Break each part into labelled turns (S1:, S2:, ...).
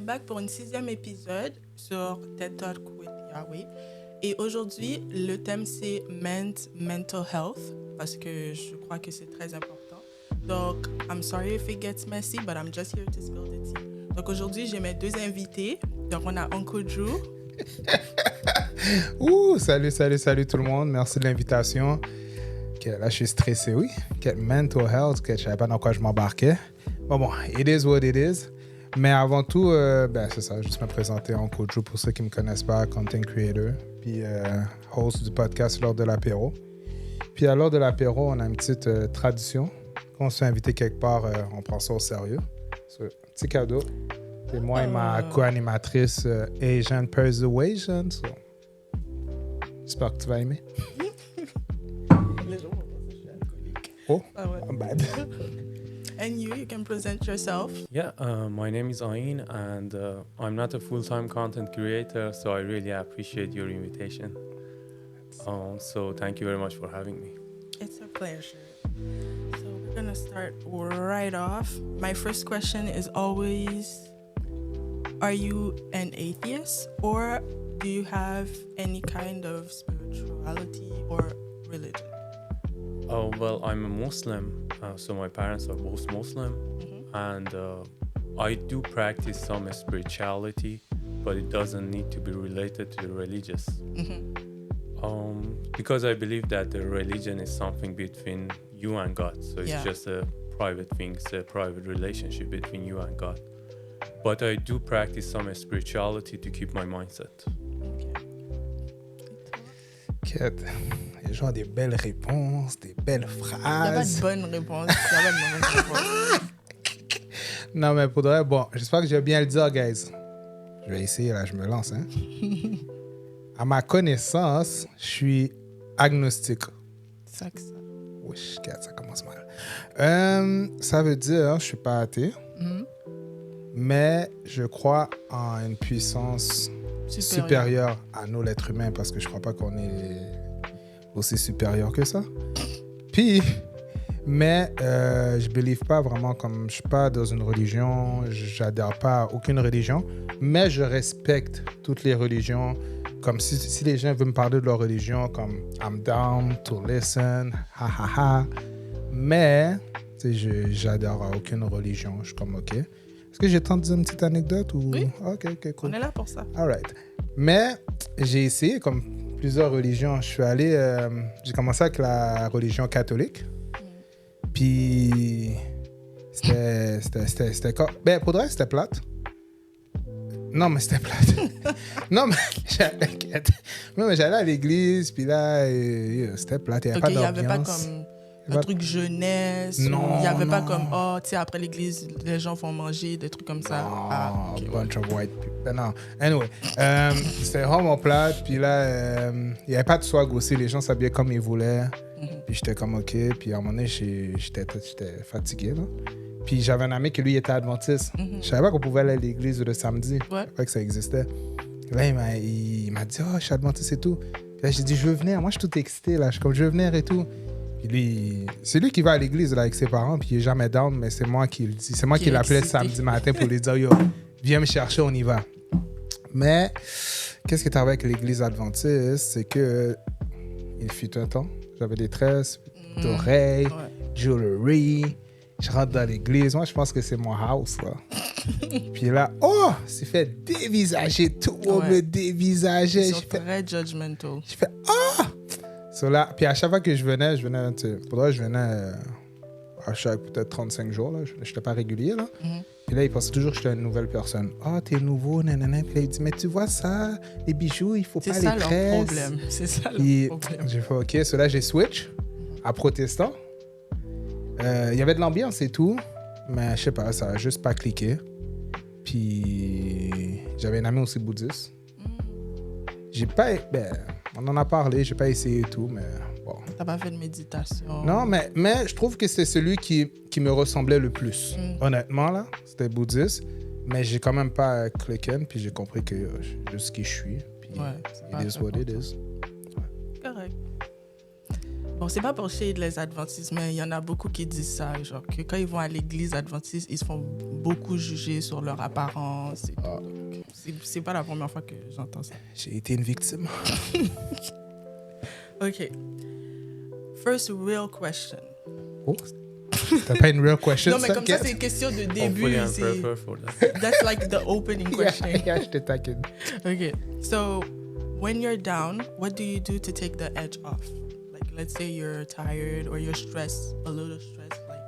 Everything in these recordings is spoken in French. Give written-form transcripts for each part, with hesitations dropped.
S1: back pour une 6e épisode sur TED Talk with Yahweh. Et aujourd'hui, le thème c'est mental health parce que je crois que c'est très important. Donc, I'm sorry if it gets messy, but I'm just here to spill the tea. Donc aujourd'hui, j'ai mes 2 invités. Donc on a Uncle Drew.
S2: Salut tout le monde. Merci de l'invitation. Okay, là, je suis stressé, oui. Mental health, je ne savais pas dans quoi je m'embarquais. Bon, it is what it is. Mais avant tout, c'est ça, juste me présenter Uncle Drew pour ceux qui ne me connaissent pas, content creator, puis host du podcast L'Heure de l'apéro. Puis à l'heure de l'apéro, on a une petite tradition. Quand on se fait inviter quelque part, on prend ça au sérieux. C'est un petit cadeau. C'est moi et ma co-animatrice Asian Persuasion. So. J'espère que tu vas aimer. Oh, I'm bad.
S1: And you can present yourself.
S3: Yeah, my name is Ayn, and I'm not a full-time content creator, so I really appreciate your invitation. So thank you very much for having me.
S1: It's a pleasure. So we're gonna start right off. My first question is always, are you an atheist or do you have any kind of spirituality or religion?
S3: Oh, well, I'm a Muslim, so my parents are both Muslim, and I do practice some spirituality, but it doesn't need to be related to the religious. Because I believe that the religion is something between you and God, so it's just a private thing, it's a private relationship between you and God. But I do practice some spirituality to keep my mindset.
S2: Quête. Les gens ont des belles réponses, des belles phrases.
S1: Il n'y a pas de bonne réponse. Il n'y a pas de mauvaise réponse.
S2: Non, mais pour de vrai, bon, j'espère que je vais bien le dire, guys. Je vais essayer, là, je me lance. Hein. À ma connaissance, je suis agnostique.
S1: C'est ça que ça.
S2: Wesh, ça commence mal. Ça veut dire, je ne suis pas athée, mais je crois en une puissance supérieure à nous, l'être humain, parce que je ne crois pas qu'on est aussi supérieur que ça. Puis, mais je ne believe pas vraiment, comme je ne suis pas dans une religion, je n'adhère pas à aucune religion, mais je respecte toutes les religions. Comme si les gens veulent me parler de leur religion, comme I'm down to listen, ha ha ha. Mais, j'adhère à aucune religion. Je suis comme, OK. Est-ce que j'ai le temps de dire une petite anecdote? Ou...
S1: Oui.
S2: OK, cool.
S1: On est là pour ça.
S2: All right. Mais j'ai essayé, comme plusieurs religions. Je suis allé... j'ai commencé avec la religion catholique. Puis, c'était quoi? Ben, pour de vrai, c'était plate. Non, mais c'était plate. Non, mais j'allais à l'église, puis là, c'était plate. Il n'y avait pas d'ambiance.
S1: Il n'y avait pas comme un truc jeunesse.
S2: Non,
S1: il n'y avait pas comme, tu sais, après l'église, les gens vont manger, des trucs comme ça.
S2: Bunch of white people. Non. Anyway, c'était vraiment plate. Puis là, il n'y avait pas de swag aussi. Les gens s'habillaient comme ils voulaient. Puis j'étais comme, OK. Puis à un moment donné, j'étais fatigué, là. Puis j'avais un ami qui, lui, était adventiste. Je savais pas qu'on pouvait aller à l'église le samedi. Je savais pas que ça existait. Là, il m'a dit, je suis adventiste et tout. Puis là, j'ai dit, je veux venir. Moi, je suis tout excité, là. Je suis comme, je veux venir et tout. Puis lui, c'est lui qui va à l'église là, avec ses parents. Puis il est jamais down, mais c'est moi qui le dis. C'est moi qui l'appelais samedi matin pour lui dire, yo, viens me chercher, on y va. Mais, qu'est-ce qui est arrivé avec l'église adventiste? C'est que, il fut un temps, j'avais des tresses, d'oreilles, jewelry. Je rentre dans l'église. Moi, je pense que c'est mon house, là. Puis là, c'est fait dévisager. Tout le monde me dévisageait.
S1: Ils sont très judgmental.
S2: Je fais, So là, puis à chaque fois que je venais, je venais à chaque peut-être 35 jours, là. Je n'étais pas régulier, là. Puis là, il pensait toujours que j'étais une nouvelle personne. T'es nouveau, nanana. Puis là, il dit, mais tu vois ça, les bijoux, il faut pas les tresses.
S1: C'est ça leur problème. C'est ça leur problème.
S2: J'ai fait, OK. So là, j'ai switch à protestant. Il y avait de l'ambiance et tout, mais je sais pas, ça a juste pas cliqué. Puis j'avais un ami aussi bouddhiste. J'ai pas... on en a parlé, j'ai pas essayé et tout, mais bon.
S1: T'as pas fait de méditation?
S2: Non, mais je trouve que c'est celui qui me ressemblait le plus. Honnêtement, là, c'était bouddhiste, mais j'ai quand même pas cliqué, puis j'ai compris que juste qui je suis. Puis it is what it is.
S1: Correct. Bon, c'est pas pour shade les adventistes, mais il y en a beaucoup qui disent ça, genre que quand ils vont à l'église adventiste, ils se font beaucoup juger sur leur apparence. Et tout. Donc, c'est pas la première fois que j'entends ça.
S2: J'ai été une victime.
S1: OK. First real question.
S2: Oh, t'as pas une real question?
S1: Non, mais comme ça,
S2: Kat?
S1: c'est une question de début.
S3: Hopefully I'm
S1: c'est-
S3: prepared for that.
S1: That's like the opening question.
S2: Yeah, je te taquine.
S1: Okay. So, when you're down, what do you do to take the edge off? Like, let's say you're tired or you're stressed, a little stressed. Like,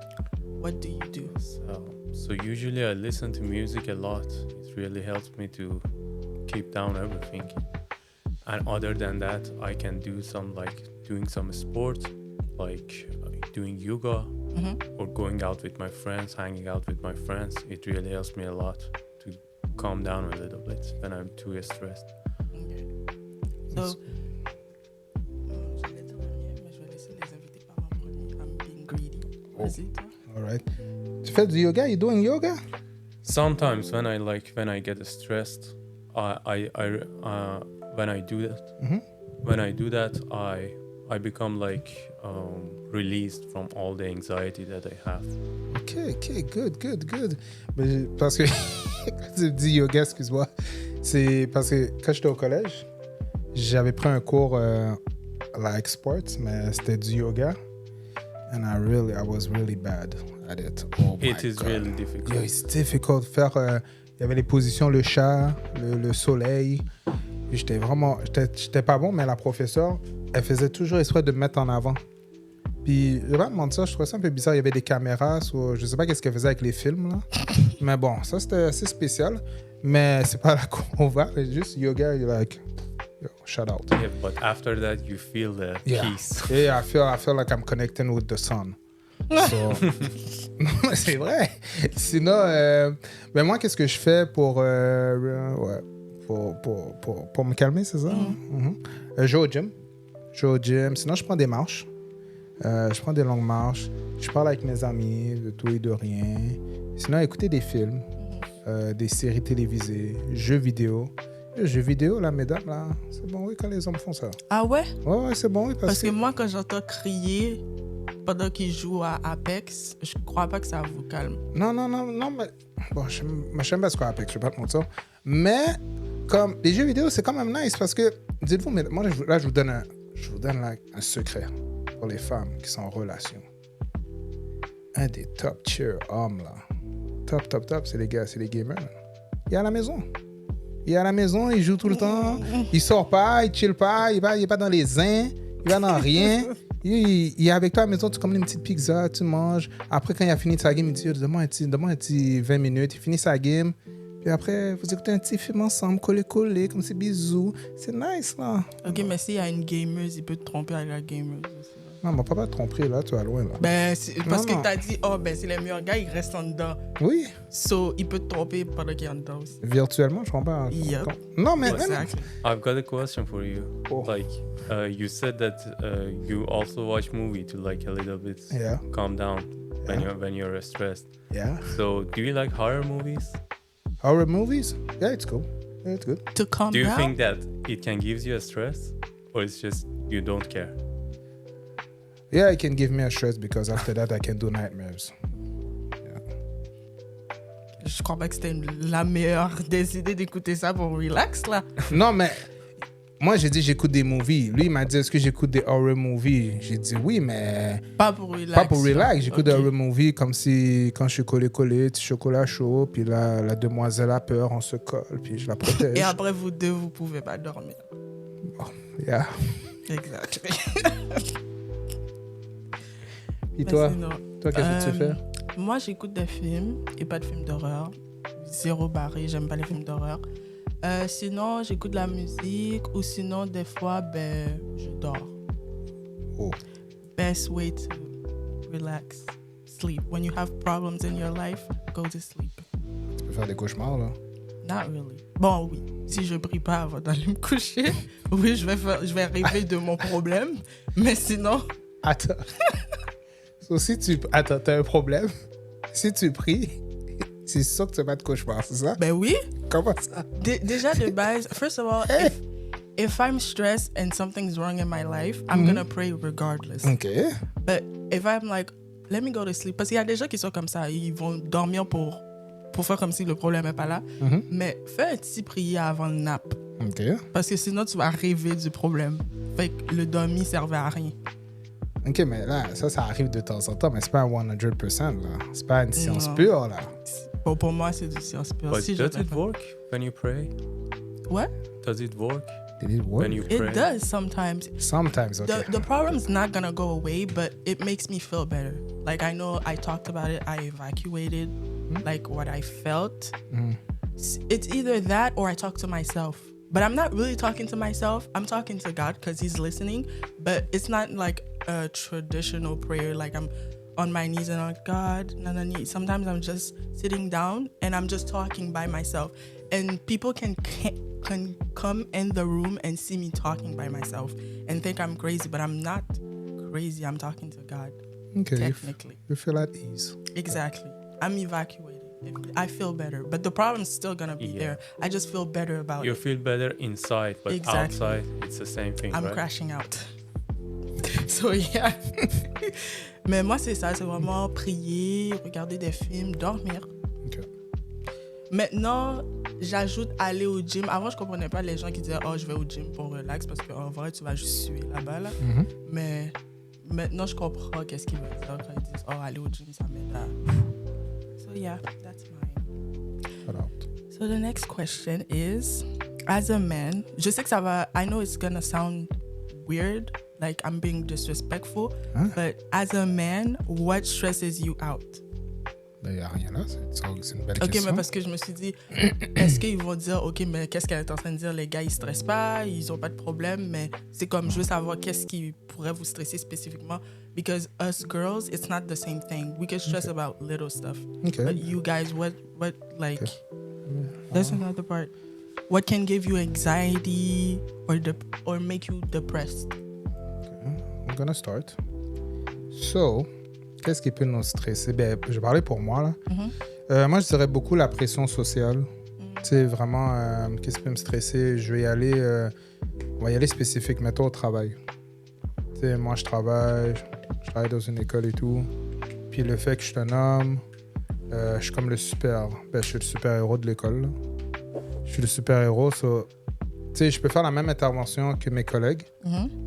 S1: what do you do?
S3: So usually I listen to music a lot. It really helps me to keep down everything. And other than that, I can do some doing some sport, like doing yoga or going out with my friends, hanging out with my friends. It really helps me a lot to calm down a little bit when I'm too stressed.
S1: Okay. So, j'allais dire le mien, mais je vais laisser les invités parler en premier. I'm being greedy. Vas-y, toi.
S2: All right. Tu fais du yoga? You doing yoga?
S3: Sometimes when I get stressed, when I do that, I become released from all the anxiety that I have.
S2: OK, good. Mais parce que quand tu me dis yoga, excuse-moi, c'est parce que quand j'étais au collège, j'avais pris un cours like sports, mais c'était du yoga. And I was really bad at it. Oh my
S3: It is
S2: God.
S3: really difficult.
S2: Yo, it's difficult de faire. Il y avait les positions, le chat, le soleil. Puis j'étais pas bon, mais la professeure, elle faisait toujours exprès de me mettre en avant. Puis, je vais pas te mentir, je trouvais ça un peu bizarre. Il y avait des caméras, je sais pas qu'est-ce qu'elle faisait avec les films, là. Mais bon, ça, c'était assez spécial. Mais c'est pas là qu'on va. C'est juste yoga, you're like, yo, shout out.
S3: Yeah, but after that you feel the peace.
S2: Yeah, I feel like I'm connecting with the sun. So, non, mais c'est vrai. Sinon, ben moi, qu'est-ce que je fais pour me calmer, c'est ça? Je vais au gym. Sinon, je prends des marches. Je prends des longues marches. Je parle avec mes amis de tout et de rien. Sinon, écouter des films, des séries télévisées, jeux vidéo. Les jeux vidéo, là, mesdames, là, c'est bon, oui, quand les hommes font ça.
S1: Ah ouais?
S2: Ouais, c'est bon, oui,
S1: Parce que moi, quand j'entends crier pendant qu'ils jouent à Apex, je crois pas que ça vous calme.
S2: Non, mais... Bon, je sais pas ce qu'on a Apex, je vais pas te mentir. Mais, comme, les jeux vidéo, c'est quand même nice parce que, dites-vous, mais moi, là, je vous donne là, un secret pour les femmes qui sont en relation. Un des top tier hommes, là. Top, c'est les gars, c'est les gamers. Il est à la maison. Il joue tout le temps. Il sort pas, il chill pas, il est pas dans les zins, il va dans rien. Il est avec toi à la maison, tu commandes une petite pizza, tu manges. Après, quand il a fini sa game, il dit donne-moi un petit 20 minutes. Il finit sa game. Puis après, vous écoutez un petit film ensemble, collé, comme c'est bisous. C'est nice, là.
S1: Ok, mais s'il y a une gameuse, il peut te tromper avec la gameuse aussi.
S2: Non, mais pas te tromper, là, tu vas loin, là.
S1: Ben, parce
S2: Non.
S1: que t'as dit, c'est les meilleurs gars, ils restent en dedans.
S2: Oui,
S1: So, il peut te tromper pendant qu'il est en dedans aussi.
S2: virtuellement, je comprends pas.
S1: Yep.
S2: Non, mais...
S1: Exactly.
S3: I've got a question for you.
S2: Oh.
S3: You said that you also watch movie to a little bit
S2: Yeah.
S3: calm down when
S2: Yeah.
S3: you're stressed.
S2: Yeah.
S3: So do you like horror movies?
S2: Horror movies? Yeah, it's cool. Yeah, it's good.
S1: To calm
S3: Do you
S1: down?
S3: think that it can give you a stress, or it's just you don't care?
S2: Yeah, it can give me a stress because after that, I can do nightmares.
S1: Je crois pas que c'était la meilleure des idées d'écouter ça pour relax, là.
S2: Non, mais moi, j'ai dit j'écoute des movies. Lui, il m'a dit est-ce que j'écoute des horror movies? J'ai dit oui, mais
S1: Pas pour relax.
S2: pas pour relax. J'écoute des
S1: Ok.
S2: horror movies comme si quand je suis collé, petit chocolat chaud, puis là, la demoiselle a peur, on se colle, puis je la protège.
S1: Et après, vous deux, vous pouvez pas dormir.
S2: Yeah.
S1: Exactement.
S2: Et toi?
S1: Sinon,
S2: Toi, qu'est-ce que tu fais?
S1: Moi, j'écoute des films et pas de films d'horreur. Zéro barré, j'aime pas les films d'horreur. Sinon, j'écoute de la musique ou sinon, des fois, je dors.
S2: Oh.
S1: Best way to relax, sleep. When you have problems in your life, go to sleep.
S2: Tu peux faire des cauchemars, là?
S1: Not really. Bon, oui. Si je prie pas avant d'aller me coucher, oui, je vais rêver de mon problème. Mais sinon,
S2: Attends. So, Attends, t'as un problème. Si tu pries, c'est sûr que tu vas pas de cauchemar, c'est ça?
S1: ben oui.
S2: Comment ça?
S1: Déjà de base, first of all, if I'm stressed and something's wrong in my life, I'm gonna pray regardless.
S2: OK.
S1: But if I'm like, let me go to sleep. Parce qu'il y a des gens qui sont comme ça, ils vont dormir pour faire comme si le problème n'est pas là. Mais fais un petit prière avant le nap.
S2: OK.
S1: Parce que sinon, tu vas rêver du problème. Fait que le dormi ne servait à rien.
S2: OK, mais là, ça arrive de temps en temps, mais c'est pas un 100%, là. C'est pas une science pure, là.
S1: Bon, pour moi, c'est du science pure.
S3: But does it work when you pray?
S1: What?
S3: Does it work
S2: Did it work?
S3: when you pray?
S1: It does sometimes.
S2: Sometimes, OK.
S1: The problem's not gonna go away, but it makes me feel better. Like, I know I talked about it, I evacuated like what I felt. It's either that or I talk to myself. But I'm not really talking to myself. I'm talking to God because He's listening. But it's not like a traditional prayer. Like I'm on my knees and I'm like, God, sometimes I'm just sitting down and I'm just talking by myself. And people can come in the room and see me talking by myself and think I'm crazy. But I'm not crazy. I'm talking to God.
S2: Okay,
S1: technically.
S2: You feel at ease.
S1: Exactly. I'm evacuated. I feel better, but the problem's still gonna be there. I just feel better about it.
S3: You feel better inside, but outside it's the same thing.
S1: I'm
S3: right?
S1: crashing out. So yeah. Mais moi c'est ça, c'est vraiment prier, regarder des films, dormir.
S2: Okay.
S1: Maintenant, j'ajoute aller au gym. Avant, je comprenais pas les gens qui disaient je vais au gym pour relax parce qu'en vrai tu vas juste suer là-bas là. Mais maintenant je comprends qu'est-ce qu'ils veulent dire quand ils disent aller au gym ça m'aide à. So yeah, that's mine. So the next question is, as a man, je sais que ça va, I know it's gonna sound weird, like I'm being disrespectful, but as a man, what stresses you out?
S2: Il n'y a rien là, c'est une belle
S1: question.
S2: question.
S1: Ok, mais parce que je me suis dit, est-ce qu'ils vont dire, ok, mais qu'est-ce qu'elle est en train de dire, les gars, ils stressent pas, ils ont pas de problème, mais c'est comme, je veux savoir qu'est-ce qui pourrait vous stresser spécifiquement, because us girls, it's not the same thing. We can stress about little stuff.
S2: Okay.
S1: But you guys, what like, that's another part. What can give you anxiety or make you depressed?
S2: Okay. I'm gonna start. So, qu'est-ce qui peut nous stresser? Ben, je vais parler pour moi, là. Moi, je dirais beaucoup la pression sociale. Tu sais, vraiment, qu'est-ce qui peut me stresser? Je vais y aller, on va y aller spécifique, mettons au travail. Tu sais, moi, je travaille dans une école et tout. Puis le fait que je suis un homme, je suis comme je suis le super-héros de l'école, là. Je suis le super-héros, tu sais, je peux faire la même intervention que mes collègues,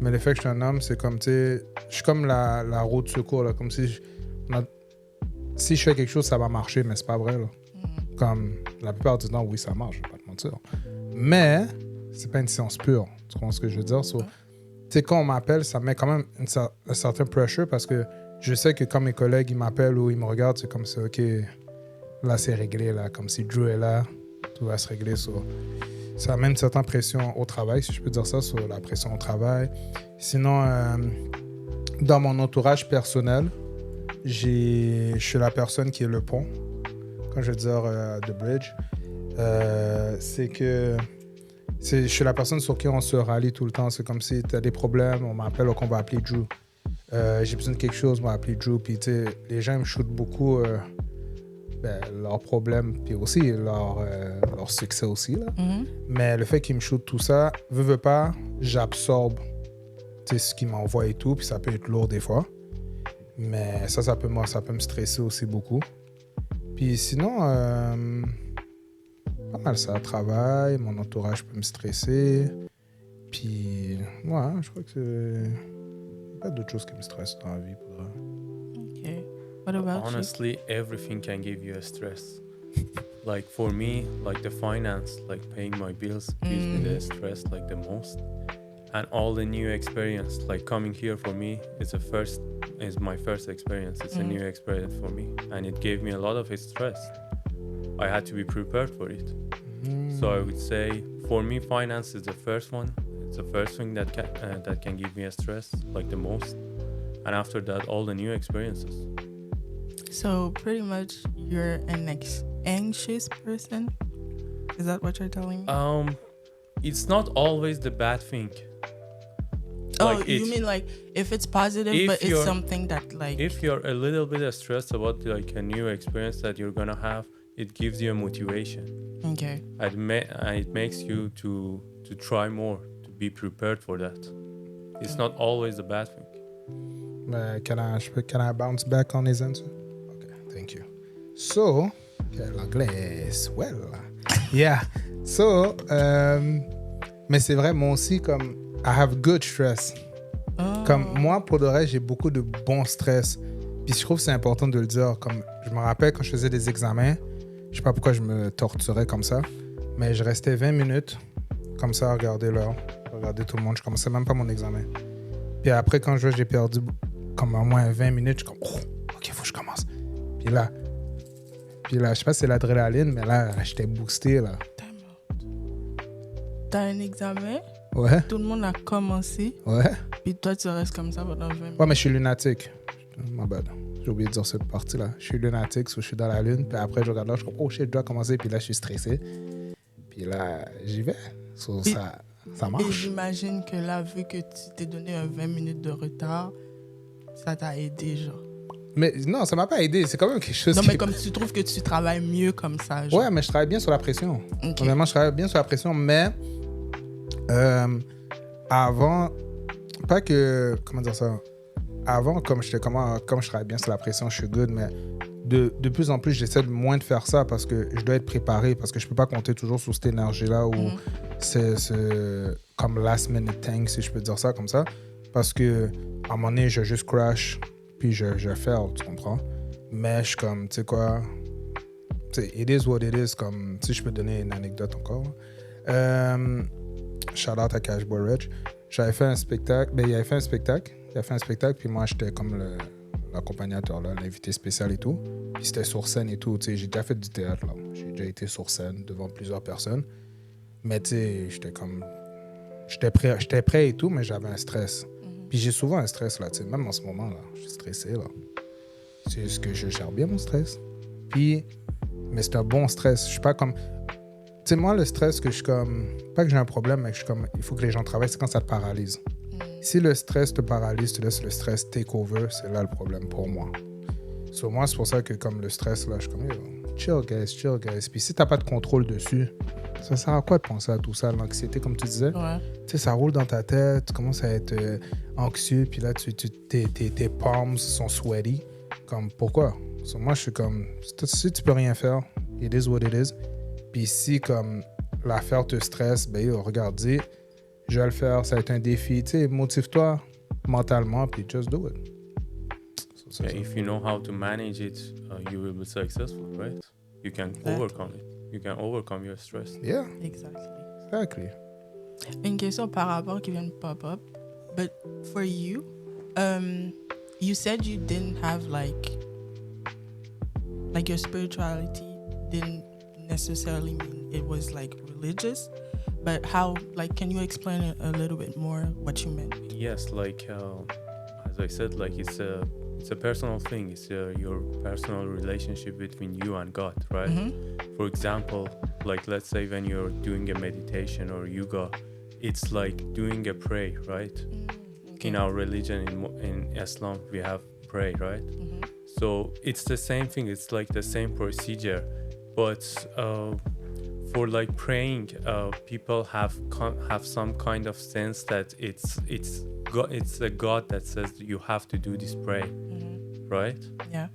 S2: mais le fait que je suis un homme, c'est comme, tu sais, je suis comme la roue de secours, là, comme si je fais quelque chose, ça va marcher, mais c'est pas vrai, là. Comme, la plupart du temps, oui, ça marche, je vais pas te mentir. Mais, c'est pas une science pure, tu comprends ce que je veux dire? Tu sais, quand on m'appelle, ça met quand même un certain pressure, parce que je sais que quand mes collègues, ils m'appellent ou ils me regardent, c'est comme ça, OK, là, c'est réglé, là, comme si Drew est là, tout va se régler. Ça amène une certaine pression au travail, si je peux dire ça, sur la pression au travail. Sinon, dans mon entourage personnel, je suis la personne qui est le pont. Quand je veux dire the bridge, c'est que je suis la personne sur qui on se rallie tout le temps. C'est comme si tu as des problèmes, on m'appelle, qu'on va appeler Drew. J'ai besoin de quelque chose, on va appeler Drew. Puis tu sais, les gens me shootent beaucoup leurs problèmes, puis aussi leur succès aussi. Là. Mais le fait qu'ils me shootent tout ça, veux pas, j'absorbe ce qu'ils m'envoient et tout, puis ça peut être lourd des fois. Mais ça peut me stresser aussi beaucoup. Puis sinon, pas mal ça, travail, mon entourage peut me stresser. Puis, ouais, je crois que c'est pas d'autres choses qui me stressent dans la vie.
S1: Ok. What about
S3: Honestly, everything can give you a stress. Like for me, like the finance, like paying my bills gives me the stress like the most. And all the new experience, like coming here for me is my first experience. It's a new experience for me. And it gave me a lot of stress. I had to be prepared for it. So I would say for me, finance is the first one. It's the first thing that can give me a stress, like the most. And after that, all the new experiences.
S1: So pretty much you're an anxious person? Is that what you're telling me?
S3: It's not always the bad thing.
S1: You mean like if it's positive, but it's something that like...
S3: If you're a little bit stressed about like a new experience that you're gonna have, it gives you a motivation.
S1: Okay.
S3: And it makes you to try more, to be prepared for that. It's not always a bad thing.
S2: Can I bounce back on his answer? Okay, thank you. So, l'anglais, well, yeah. So, mais c'est vrai, moi aussi, comme, I have good stress. Comme moi, pour de vrai, j'ai beaucoup de bon stress. Puis je trouve que c'est important de le dire. Comme, je me rappelle quand je faisais des examens, je sais pas pourquoi je me torturais comme ça, mais je restais 20 minutes comme ça à regarder l'heure, regarder tout le monde. Je commençais même pas mon examen. Puis après, quand j'ai perdu comme au moins 20 minutes, je suis comme, oh, OK, faut que je commence. Puis là, je sais pas si c'est l'adrénaline, mais là, j'étais boosté, là.
S1: T'as un examen?
S2: Ouais.
S1: Tout le monde a commencé.
S2: Ouais.
S1: Puis toi, tu restes comme ça pendant 20 minutes.
S2: Ouais, mais je suis lunatique. My bad. J'ai oublié de dire cette partie-là. Je suis lunatique, so je suis dans la lune. Puis après, je regarde là, je suis comme, oh shit, je dois commencer. Puis là, je suis stressé. Puis là, j'y vais. So, ça marche.
S1: Et j'imagine que là, vu que tu t'es donné un 20 minutes de retard, ça t'a aidé, genre.
S2: Mais non, ça m'a pas aidé. C'est quand même quelque chose
S1: Non, mais comme tu trouves que tu travailles mieux comme ça, genre.
S2: Ouais, mais je travaille bien sur la pression.
S1: Okay.
S2: Honnêtement, je travaille bien sur la pression, mais avant, pas que, comment dire ça, avant, comme je travaille bien sur la pression, je suis good, mais de plus en plus, j'essaie de moins de faire ça parce que je dois être préparé, parce que je peux pas compter toujours sur cette énergie-là où c'est comme last minute thing, si je peux dire ça comme ça, parce que à un moment donné, je juste crash, puis je fail, tu comprends? Mais je suis comme, tu sais quoi, it is what it is, comme, si je peux donner une anecdote encore. Shout out à Cashboy Rich. J'avais fait un spectacle, il avait fait un spectacle, puis moi j'étais comme l'accompagnateur, là, l'invité spécial et tout. Puis c'était sur scène et tout, tu sais, j'ai déjà fait du théâtre, là. J'ai déjà été sur scène devant plusieurs personnes. Mais tu sais, j'étais prêt et tout, mais j'avais un stress. Puis j'ai souvent un stress, là, tu sais, même en ce moment, là, je suis stressé, là. C'est juste que je gère bien mon stress. Puis, mais c'est un bon stress. Je suis pas comme... Tu sais, moi, le stress que je suis comme... Pas que j'ai un problème, mais que je suis comme... Il faut que les gens travaillent, c'est quand ça te paralyse. Si le stress te paralyse, tu laisses le stress take over, c'est là le problème pour moi. Sur moi, c'est pour ça que comme le stress, là, je suis comme... Chill, guys. Puis si t'as pas de contrôle dessus, ça sert à quoi de penser à tout ça? L'anxiété, comme tu disais, tu sais, ça roule dans ta tête, tu commences à être anxieux, puis là, tes palms sont sweaty. Comme, pourquoi? Sur moi, je suis comme, si tu peux rien faire, it is what it is. Puis si, comme, l'affaire te stresse, ben, regarde, dis, je vais le faire, ça va être un défi. Tu sais, motive-toi mentalement, puis just do it.
S3: If you know how to manage it, you will be successful, right? You can overcome it. You can overcome your stress.
S2: Yeah.
S1: Exactly. Une question par rapport qui vient de pop up. But for you, you said you didn't have like your spirituality didn't necessarily mean it was like religious, but how, like, can you explain a little bit more what you meant?
S3: Yes, like as I said, like it's a personal thing. It's your personal relationship between you and God, right? For example, like let's say when you're doing a meditation or yoga, it's like doing a pray, right? In our religion, in Islam, we have pray, right? So it's the same thing. It's like the same procedure, but for like praying, people have some kind of sense that it's a God that says you have to do this pray, right?
S1: Yeah.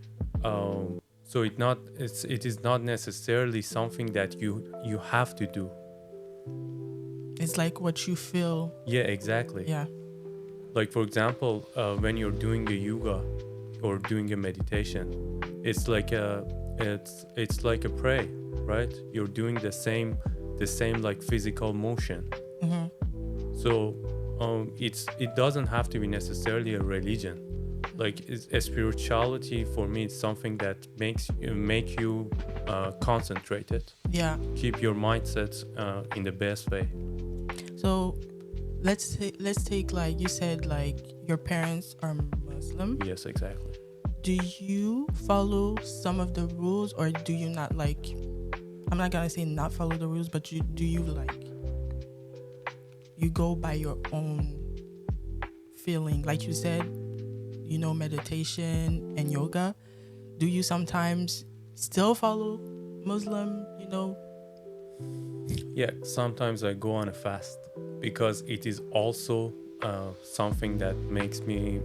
S3: So it is not necessarily something that you have to do.
S1: It's like what you feel.
S3: Yeah, exactly.
S1: Yeah.
S3: Like for example, when you're doing a yoga or doing a meditation, it's like it's like a pray, right? You're doing the same like physical motion. So it doesn't have to be necessarily a religion. Like a spirituality for me, it's something that make you concentrated.
S1: Yeah.
S3: Keep your mindset in the best way.
S1: So let's take like you said, like your parents are Muslim.
S3: Yes, exactly.
S1: Do you follow some of the rules, or do you not, like, I'm not gonna say not follow the rules, but do you like, you go by your own feeling? Like you said, you know, meditation and yoga. Do you sometimes still follow Muslim, you know?
S3: Yeah, sometimes I go on a fast because it is also something that makes me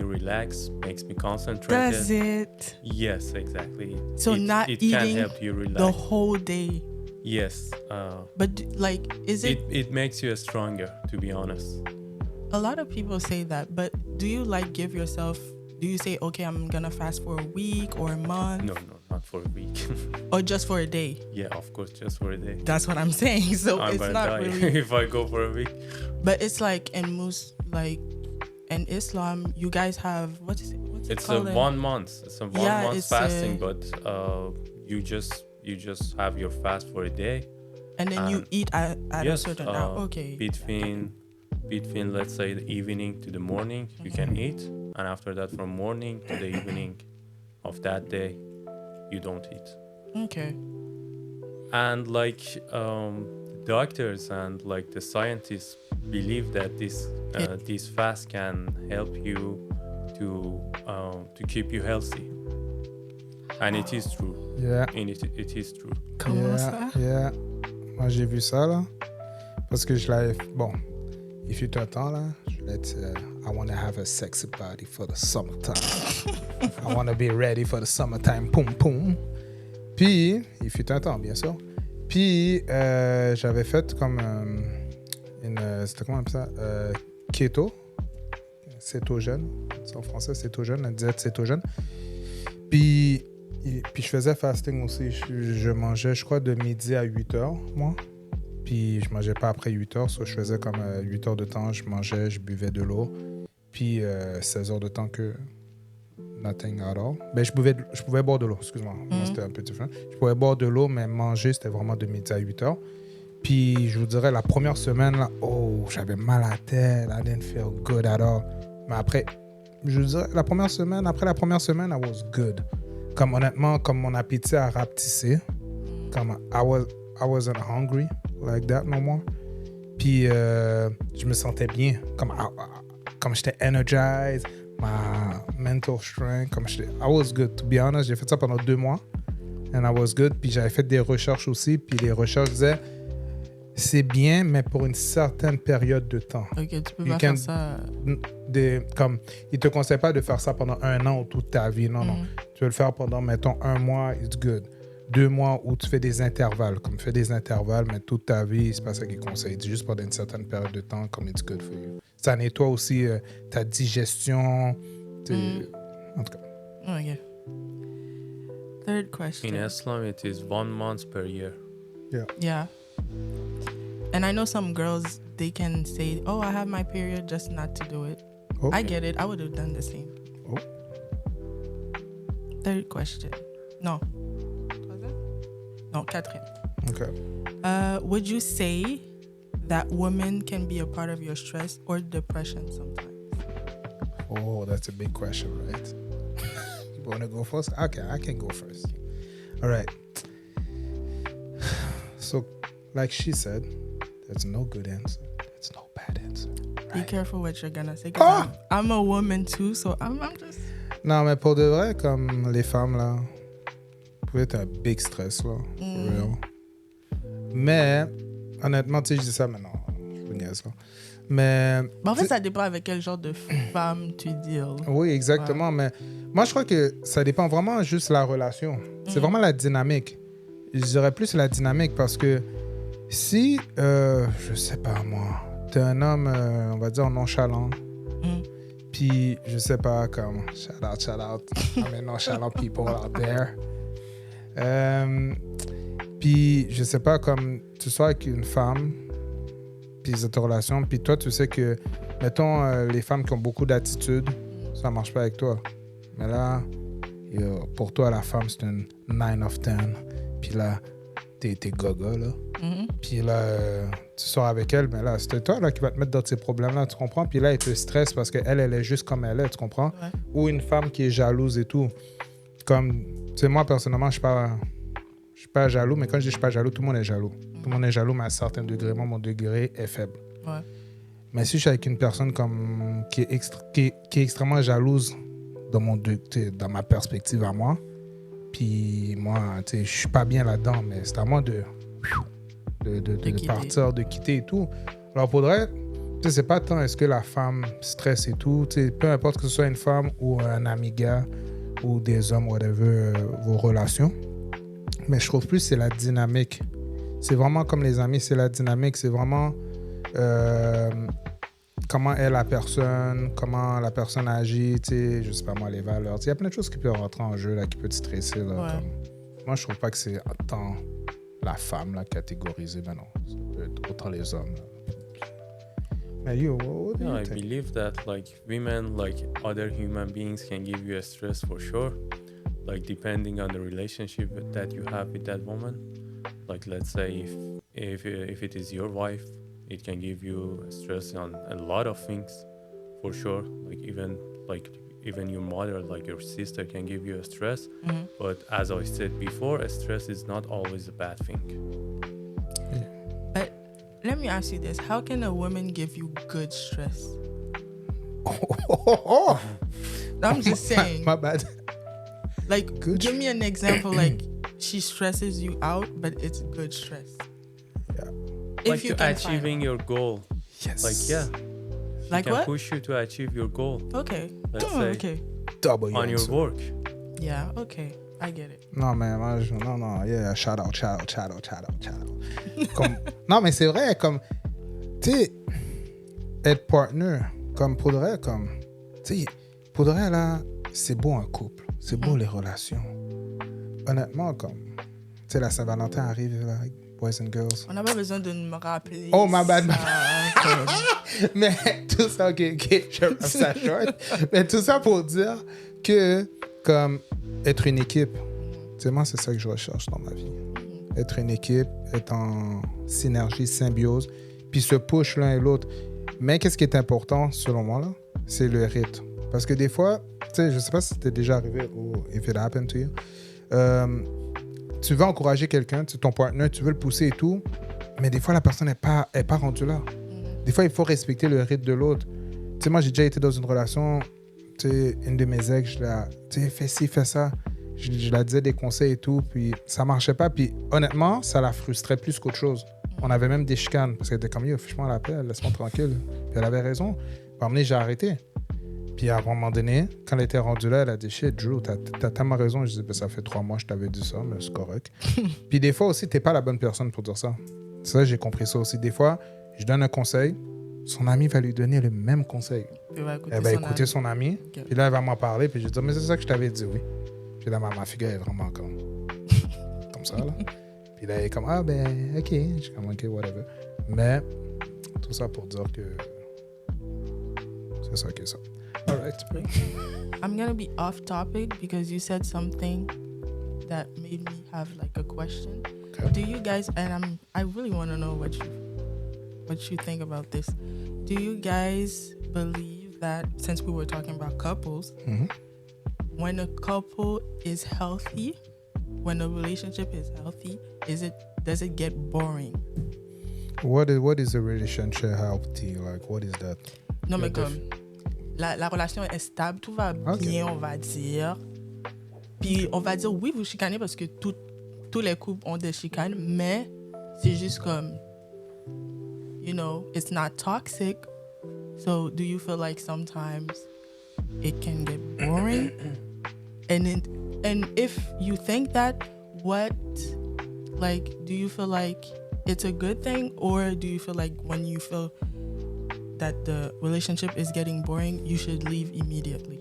S3: relax, makes me concentrated.
S1: Does it?
S3: Yes, exactly.
S1: So not
S3: it
S1: eating
S3: can help you relax.
S1: the whole day.
S3: Yes.
S1: But like, is it?
S3: It makes you stronger, to be honest.
S1: A lot of people say that, but do you like give yourself? Do you say, okay, I'm gonna fast for a week or a month?
S3: No, not for a week.
S1: Or just for a day?
S3: Yeah, of course, just for a day.
S1: That's what I'm saying. So
S3: I'm
S1: it's
S3: gonna
S1: not
S3: die
S1: really.
S3: if I go for a week.
S1: But it's like in Islam, you guys have what's it
S3: It's
S1: called?
S3: 1 month. It's a 1
S1: Yeah,
S3: month
S1: it's
S3: fasting, but you just have your fast for a day.
S1: And then you eat at a
S3: yes,
S1: certain hour. Okay.
S3: Between let's say the evening to the morning, you can eat, and after that from morning to the evening of that day, you don't eat.
S1: Okay.
S3: And like doctors and like the scientists believe that this fast can help you to keep you healthy, and it is true.
S2: Yeah.
S3: And it is true.
S1: Comment ça?
S2: Yeah. Moi, j'ai vu ça, là. Parce que je l'avais... Bon, il fut un temps, là, je voulais être... I want to have a sexy body for the summertime. I want to be ready for the summertime. Poum, poum. Puis, il fut un temps, bien sûr. Puis, j'avais fait comme c'était comment on appelle ça? Keto. Cétogène. C'est en français, cétogène. La diète cétogène. Puis je faisais fasting aussi. Je mangeais, je crois, de midi à 8 heures, moi. Puis je mangeais pas après 8 heures. So je faisais comme 8 heures de temps. Je mangeais, je buvais de l'eau. Puis 16 heures de temps que nothing at all. Ben, je pouvais boire de l'eau, excuse-moi. Moi, c'était un peu différent. Je pouvais boire de l'eau, mais manger, c'était vraiment de midi à 8 heures. Puis je vous dirais, la première semaine, là, j'avais mal à la tête. I didn't feel good at all. Mais après, je vous dirais, après la première semaine, I was good. Comme honnêtement, comme mon appétit a rapetissé. Comme I wasn't hungry like that no more. Puis je me sentais bien. Comme j'étais energized, ma mental strength, I was good. To be honest, j'ai fait ça pendant 2 mois. And I was good. Puis j'avais fait des recherches aussi. Puis les recherches disaient, c'est bien, mais pour une certaine période de temps.
S1: Ok, tu peux pas faire ça.
S2: Comme, ils te conseillent pas de faire ça pendant 1 an ou toute ta vie. Non, non. Tu veux le faire pendant, mettons, 1 mois, it's good. 2 mois où tu fais des intervalles. Comme tu fais des intervalles, mais toute ta vie, c'est pas ça qu'ils conseillent. C'est juste pendant une certaine période de temps, comme it's good for you. Ça nettoie aussi ta digestion. En tout cas.
S1: Ok. Third question.
S3: In Islam, it is 1 month per year.
S1: Yeah. And I know some girls, they can say, oh, I have my period, just not to do it.
S2: Oh.
S1: I get it. I would have done the same.
S2: Oh.
S1: Third question. No. Troisième? No, quatrième.
S2: Okay.
S1: Would you say that women can be a part of your stress or depression sometimes?
S2: Oh, that's a big question, right? You want to go first? Okay, I can go first. All right. So, like she said, there's no good answer. There's no bad answer. Right?
S1: Be careful what you're gonna say. 'Cause I'm a woman too, so I'm just...
S2: Non, mais pour de vrai, comme les femmes, là, pouvait être un big stress, là. For real. Mais, honnêtement, tu sais, je dis ça maintenant. Je vous niaise, là. Mais
S1: en fait, ça dépend avec quel genre de femme tu deals.
S2: Oui, exactement. Ouais. Mais moi, je crois que ça dépend vraiment juste de la relation. C'est vraiment la dynamique. Je dirais plus la dynamique parce que si, je sais pas moi, t'es un homme, on va dire nonchalant, puis je sais pas, comme, shout out, I mean nonchalant people out there. Puis je sais pas, comme tu sois avec une femme, puis cette relation, puis toi, tu sais que, mettons, les femmes qui ont beaucoup d'attitude, ça marche pas avec toi. Mais là, pour toi, la femme, c'est une 9 of 10. Puis là, t'es gaga, là. Puis là, tu sors avec elle, mais là, c'est toi là, qui va te mettre dans ces problèmes-là, tu comprends? Puis là, elle te stresse parce qu'elle est juste comme elle est, tu comprends? Ouais. Ou une femme qui est jalouse et tout. Comme, tu sais, moi, personnellement, je suis pas jaloux, mais quand je dis je suis pas jaloux, tout le monde est jaloux. Tout le monde est jaloux, mais à un certain degré. Moi, mon degré est faible. Ouais. Mais si je suis avec une personne comme, qui est extrêmement jalouse dans ma perspective à moi, puis moi, tu sais, je suis pas bien là-dedans, mais c'est à moi de
S1: quitter.
S2: Partir, de quitter et tout. Alors, faudrait, tu sais, c'est pas tant est-ce que la femme stresse et tout, tu sais, peu importe que ce soit une femme ou un ami gars ou des hommes, whatever, vos relations. Mais je trouve plus c'est la dynamique. C'est vraiment comme les amis, c'est la dynamique, c'est vraiment comment est la personne, comment la personne agit, tu sais, je sais pas moi, les valeurs. Il y a plein de choses qui peuvent rentrer en jeu, là, qui peuvent te stresser. Là, comme... Moi, je trouve pas que c'est tant la femme là, catégorisée, mais non, ça peut être autant les hommes. Là. Mais you, what do you
S3: I
S2: think?
S3: believe that like women, like other human beings, can give you a stress for sure. Like depending on the relationship that you have with that woman. Like let's say if it is your wife, it can give you stress on a lot of things, for sure. Like even your mother, like your sister, can give you a stress.
S1: Mm-hmm.
S3: But as I said before, a stress is not always a bad thing.
S1: But let me ask you this: how can a woman give you good stress? I'm just saying.
S2: My bad.
S1: Like,
S2: Good
S1: give me an example. Like, she stresses you out, but it's good stress.
S2: Yeah.
S1: If
S3: Like
S1: you
S3: to
S1: can
S3: achieving
S1: find
S3: your goal.
S2: Yes.
S3: Like yeah,
S1: Like
S3: can
S1: what?
S3: push you to achieve your goal.
S1: Okay.
S3: Let's
S1: Oh,
S3: say
S1: okay.
S2: Double
S3: on your
S2: answer.
S3: work.
S1: Yeah. Okay. I get it.
S2: Non, mais moi, non, yeah, shout out. Comme, non, mais c'est vrai, comme, tu sais, être partner, comme, pour de vrai, comme, tu sais, pour de vrai, là, c'est beau un couple, c'est beau les relations. Honnêtement, comme, tu sais, la Saint-Valentin arrive, là, boys and girls.
S1: On n'a pas besoin de me rappeler.
S2: Oh, my bad, my
S1: ça.
S2: Mais tout ça, ok, je vais ça short. Mais tout ça pour dire que, comme, être une équipe, tu sais, moi, c'est ça que je recherche dans ma vie. Être une équipe, être en synergie, symbiose, puis se push l'un et l'autre. Mais qu'est-ce qui est important, selon moi, là, c'est le rythme. Parce que des fois, tu sais, je sais pas si c'était déjà arrivé ou if it happened to you, tu veux encourager quelqu'un, ton partenaire, tu veux le pousser et tout, mais des fois, la personne n'est pas rendue là. Des fois, il faut respecter le rythme de l'autre. Tu sais, moi, j'ai déjà été dans une relation, tu sais, une de mes ex, tu sais, fais ci, fais ça. Je la disais des conseils et tout, puis ça marchait pas. Puis honnêtement, ça la frustrait plus qu'autre chose. On avait même des chicanes, parce qu'elle était comme, yo, fiche-moi la paix, laisse-moi tranquille. Puis elle avait raison. Puis à un moment donné, j'ai arrêté. Puis à un moment donné, quand elle était rendue là, elle a dit, shit, Drew, t'as tellement raison. Je dis, ben, ça fait 3 mois que je t'avais dit ça, mais c'est correct. Puis des fois aussi, t'es pas la bonne personne pour dire ça. C'est ça, j'ai compris ça aussi. Des fois, je donne un conseil, son ami va lui donner le même conseil.
S1: Il va écouter
S2: Elle va
S1: son
S2: écouter
S1: ami.
S2: son ami,
S1: Ok.
S2: puis là, elle va m'en parler, puis je vais dire, mais c'est ça que je t'avais dit, oui. Puis là, ma figure est vraiment comme ça, là. Puis là, elle est comme, ah ben, ok. Je suis comme, ok, whatever. Mais, tout ça pour dire que c'est ça qui est ça. All right.
S1: I'm gonna be off topic because you said something that made me have like a question.
S2: Okay.
S1: Do you guys, and I really want to know what you think about this. Do you guys believe that, since we were talking about couples,
S2: Mhm.
S1: when a couple is healthy, when a relationship is healthy, does it get boring?
S2: What is a relationship healthy? Like, what is that?
S1: Non, mais
S2: Le
S1: comme la relation est stable, tout va bien, on va dire. Puis on va dire, oui, vous chicanez parce que tous les couples ont des chicanes, mais c'est juste comme, you know, it's not toxic. So do you feel like sometimes it can get boring? And if you think that, do you feel like it's a good thing, or do you feel like when you feel that the relationship is getting boring, you should leave immediately?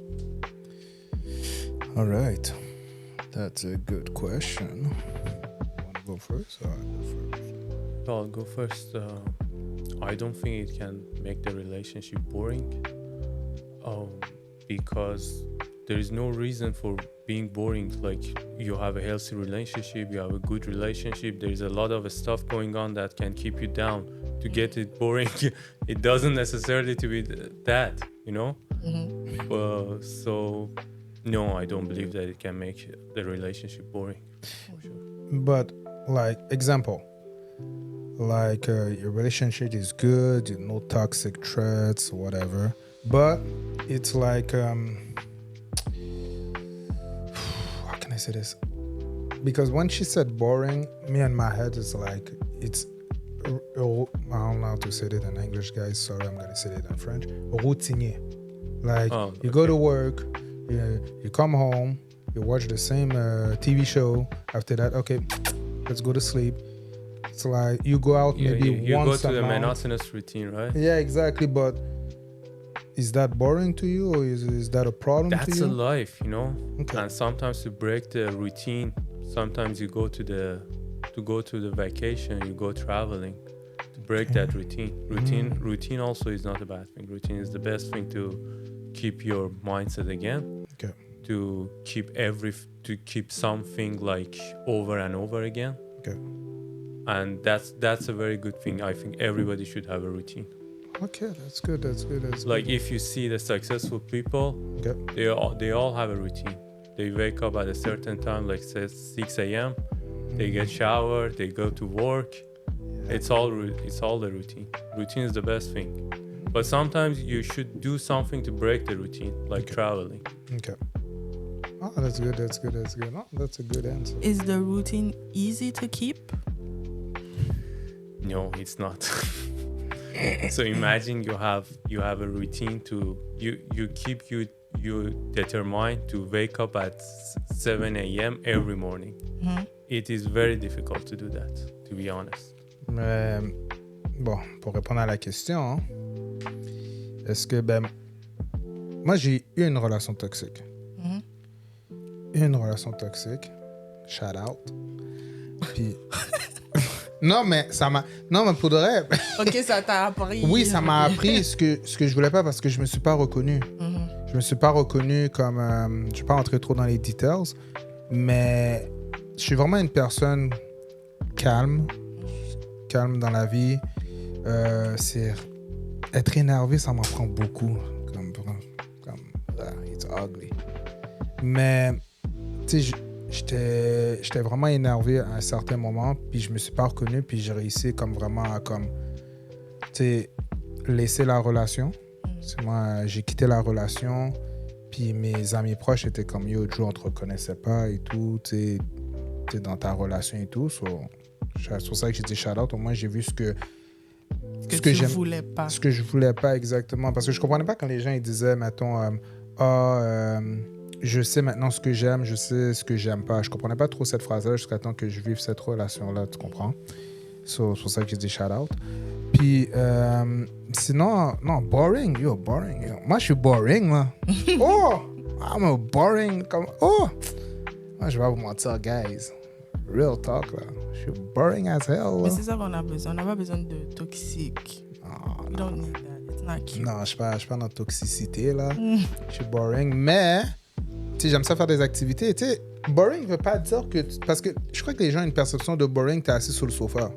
S2: All right. That's a good question. Want to go first? Or I go first?
S3: I'll go first. I don't think it can make the relationship boring, because there is no reason for being boring. Like, you have a healthy relationship, you have a good relationship, there's a lot of stuff going on that can keep you down. To get it boring, it doesn't necessarily to be that, you know?
S1: Mm-hmm.
S3: So no, I don't believe that it can make the relationship boring. For sure.
S2: But, like, example, like your relationship is good, no toxic traits, whatever. But it's like, how can I say this? Because when she said boring, me in my head is like, I don't know how to say it in English, guys. Sorry, I'm going to say it in French. Routinier. Like, you go to work, you come home, you watch the same TV show. After that, okay, let's go to sleep. It's like you go out maybe once a month. You go to
S3: the monotonous routine, right?
S2: Yeah, exactly. But is that boring to you, or is that a problem to you?
S3: That's a life, you know.
S2: Okay.
S3: And sometimes to break the routine, sometimes you go to the vacation, you go traveling to break that routine. Routine also is not a bad thing. Routine is the best thing to keep your mindset again.
S2: Okay.
S3: To keep something like over and over again.
S2: Okay.
S3: And that's a very good thing. I think everybody should have a routine.
S2: Okay, that's good.
S3: Like if you see the successful people, they all have a routine. They wake up at a certain time, like say 6 a.m. They get showered, they go to work. Yeah. It's all the routine. Routine is the best thing. But sometimes you should do something to break the routine, like traveling.
S2: Okay. Oh, that's good. Oh, that's a good answer.
S1: Is the routine easy to keep?
S3: No, it's not. So imagine you have a routine you determined to wake up at 7 a.m. every morning. Mm-hmm. It is very difficult to do that, to be honest.
S2: Bon, pour répondre à la question, est-ce que moi j'ai eu une relation toxique. Mm-hmm. Une relation toxique. Shout out. Puis non, mais pour de vrai.
S1: OK, ça t'a appris.
S2: Oui, ça m'a appris ce que je voulais pas parce que je me suis pas reconnu. Mm-hmm. Je me suis pas reconnu comme... je vais pas rentrer trop dans les details, mais je suis vraiment une personne calme dans la vie. C'est être énervé, ça m'en prend beaucoup. Comme it's ugly. Mais, tu sais, j'étais vraiment énervé à un certain moment, puis je me suis pas reconnu, puis j'ai réussi comme vraiment à laisser la relation. Moi, j'ai quitté la relation, puis mes amis proches étaient comme yo, Joe, on te reconnaissait pas et tout, tu sais, dans ta relation et tout. C'est pour ça que j'ai dit shout out. Au moins, j'ai vu ce que
S1: tu voulais pas.
S2: Ce que je voulais pas exactement. Parce que je comprenais pas quand les gens ils disaient, mettons, je sais maintenant ce que j'aime, je sais ce que j'aime pas. Je comprenais pas trop cette phrase-là jusqu'à temps que je vive cette relation-là, tu comprends? C'est pour ça que j'ai dit shout out. Puis, sinon, non, boring. Moi, je suis boring, là. I'm a boring. Moi, je vais vous mentir, guys. Real talk, là. Je suis boring as hell, là.
S1: Mais c'est ça qu'on a besoin. On n'a pas besoin de toxique. We don't need that. It's not cute.
S2: Non, je suis pas dans la toxicité, là. Je suis boring, mais... Tu sais, j'aime ça faire des activités. Tu sais, boring ne veut pas dire que... Parce que je crois que les gens ont une perception de boring, t'es assis sur le sofa.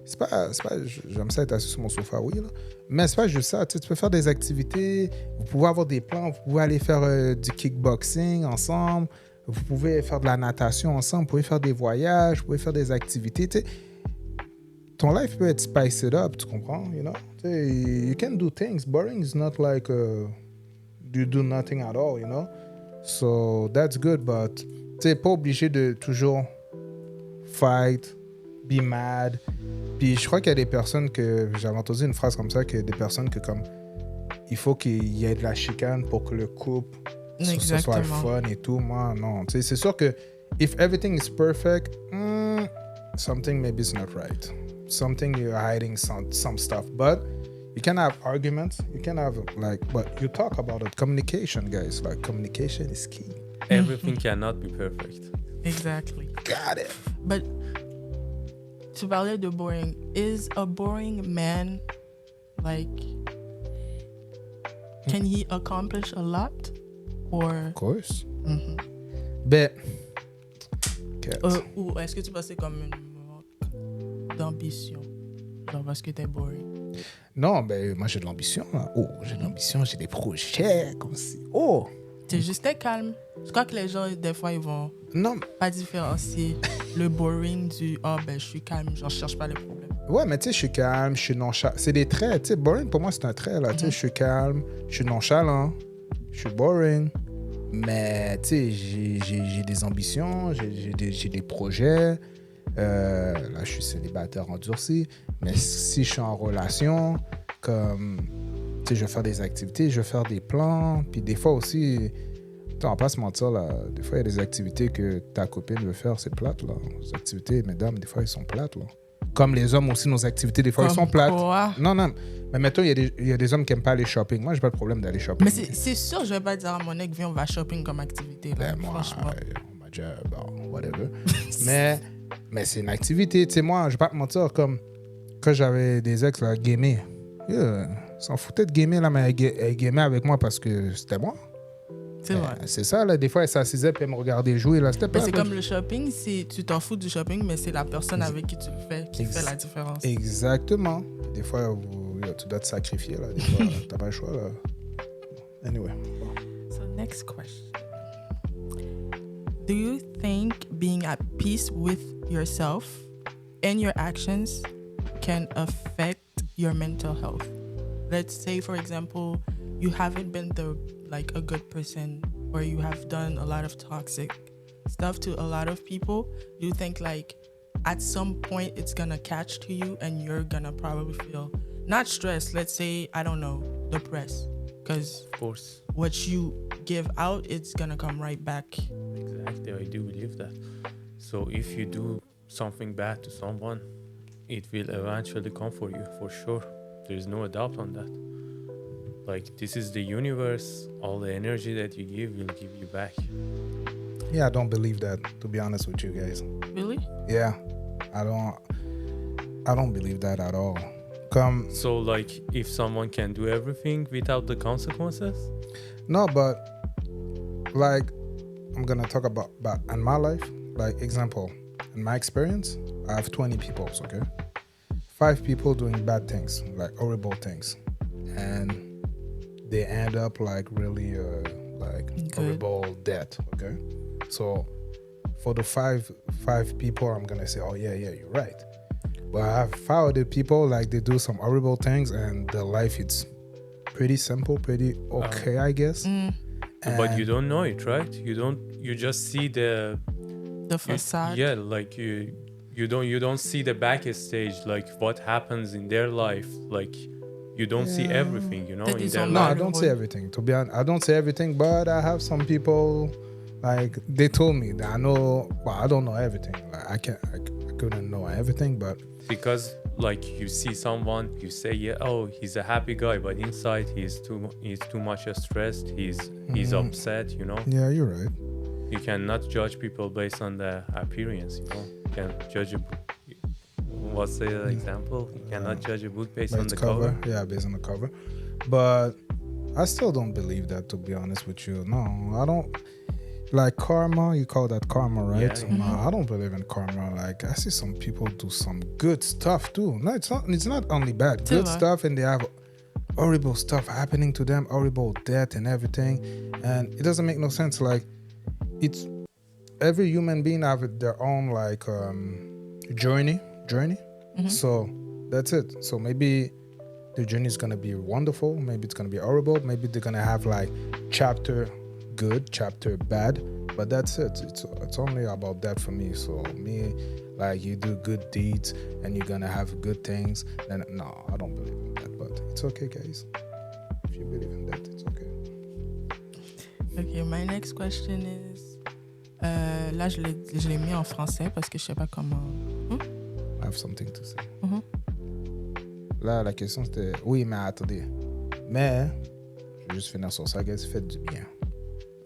S2: C'est pas j'aime ça être assis sur mon sofa, oui, là. Mais c'est pas juste ça. Tu peux faire des activités, vous pouvez avoir des plans, vous pouvez aller faire du kickboxing ensemble, vous pouvez faire de la natation ensemble, vous pouvez faire des voyages, vous pouvez faire des activités. Tu sais, ton life peut être spiced up, tu comprends, you know? Tu sais, you can do things. Boring is not like you do nothing at all, you know? So that's good, but tu sais, pas obligé de toujours fight, be mad. Puis je crois qu'il y a des personnes que... J'avais entendu une phrase comme ça, qu'il y a des personnes que comme... Il faut qu'il y ait de la chicane pour que le couple ce soit fun et tout. Moi, non. Tu sais, c'est sûr que if everything is perfect, something maybe is not right. Something you're hiding some stuff. But you can have arguments. You can have but you talk about it. Communication, guys. Like communication is key.
S3: Everything cannot be perfect.
S1: Exactly.
S2: Got it.
S1: But tu parlais de boring. Is a boring man can he accomplish a lot? Or...
S2: Of course.
S1: Mm-hmm.
S2: But
S1: ou est-ce que tu pensais comme une manque d'ambition? Genre parce que t'es boring?
S2: Non, moi j'ai de l'ambition. Là. J'ai de l'ambition, j'ai des projets comme si.
S1: T'es juste calme. Je crois que les gens, des fois, ils vont pas différencier le boring du je suis calme, genre je cherche pas les problèmes.
S2: Ouais, mais tu sais, je suis calme, je suis nonchalant. C'est des traits, tu sais. Boring, pour moi, c'est un trait, là. Tu sais, je suis calme, je suis nonchalant, je suis boring. Mais, tu sais, j'ai des ambitions, j'ai des projets. Là, je suis célibataire endurci. Mais si je suis en relation, comme, tu sais, je vais faire des activités, je vais faire des plans. Puis des fois aussi, on va pas se mentir, là, des fois, il y a des activités que ta copine veut faire, c'est plate, là. Les activités, mesdames, des fois, ils sont plates, là. Comme les hommes aussi, nos activités, des fois,
S1: Comme
S2: ils sont plates.
S1: quoi?
S2: Non. Mais mettons, il y a des hommes qui n'aiment pas aller shopping. Moi, j'ai pas de problème d'aller shopping.
S1: Mais c'est sûr, je vais pas dire à mon ex, viens, on va shopping comme activité. Là,
S2: Ben, moi,
S1: franchement.
S2: on m'a déjà, bon, whatever. mais c'est une activité. Tu sais, moi, je vais pas te mentir, comme quand j'avais des ex, là, gamer. Ils s'en foutaient de gamer, là, mais elle gamait avec moi parce que c'était moi.
S1: C'est vrai.
S2: C'est ça, là. Des fois, elle s'assisait puis elle me regardait jouer, là. C'était
S1: Mais
S2: pas
S1: c'est comme le shopping, tu t'en fous du shopping, mais c'est la personne avec qui tu le fais qui fait la différence.
S2: Exactement. Des fois, tu dois te sacrifier, là. Des fois, t'as pas le choix, là. Anyway.
S1: So next question. Do you think being at peace with yourself and your actions can affect your mental health? Let's say, for example, you haven't been a good person, or you have done a lot of toxic stuff to a lot of people. Do you think like at some point it's gonna catch to you and you're gonna probably feel not stressed, let's say, I don't know, depressed? Because
S3: Of course.
S1: what you give out, it's gonna come right back.
S3: Exactly, I do believe that. So if you do something bad to someone, it will eventually come for you, for sure. There's no doubt on that. Like, this is the universe. All the energy that you give will give you back.
S2: Yeah, I don't believe that, to be honest with you guys.
S1: Really?
S2: Yeah, I don't believe that at all.
S3: So, like, if someone can do everything without the consequences?
S2: No, but like, I'm gonna talk about in my life. Like, example, in my experience, I have 20 people, okay? 5 people doing bad things, like horrible things, and they end up like really horrible death, okay? So for the five people, I'm gonna say, oh yeah, you're right. But I have 5 other people, like, they do some horrible things and their life it's pretty simple, pretty okay, I guess.
S3: But you don't know it, right? You just see the
S1: facade.
S3: You don't see the backstage, like what happens in their life. Like, you don't see everything, in their
S2: No,
S3: life.
S2: I don't say everything. To be honest, I don't say everything, but I have some people, like, they told me that I know. Well, I don't know everything. Like, I couldn't know everything, but
S3: Because, like, you see someone, you say, yeah, oh, he's a happy guy, but inside he's too much stressed. He's upset,
S2: yeah, you're right.
S3: You cannot judge people based on the appearance, You can judge a book. What's the example? You cannot judge a book based on the cover.
S2: Yeah, based on the cover. But I still don't believe that, to be honest with you. No, I don't. Like karma, you call that karma, right?
S3: Yeah.
S2: No, I don't believe in karma. Like, I see some people do some good stuff too. No, it's not only bad. Good stuff, and they have horrible stuff happening to them, horrible death and everything. And it doesn't make no sense. Like, it's every human being have their own like journey. So that's it. So maybe the journey is gonna be wonderful, maybe it's gonna be horrible, maybe they're gonna have like chapter good, chapter bad, but that's it. It's only about that for me. So me, like, you do good deeds and you're gonna have good things, then no, I don't believe in that. But it's okay, guys. If you believe in that, it's okay.
S1: Okay, my next question is là je l'ai mis en français parce que je sais pas comment.
S2: I have something to say. Là, la question c'était oui, mais attendez. Mais je vais juste finir sur ça, guys. Faites du bien.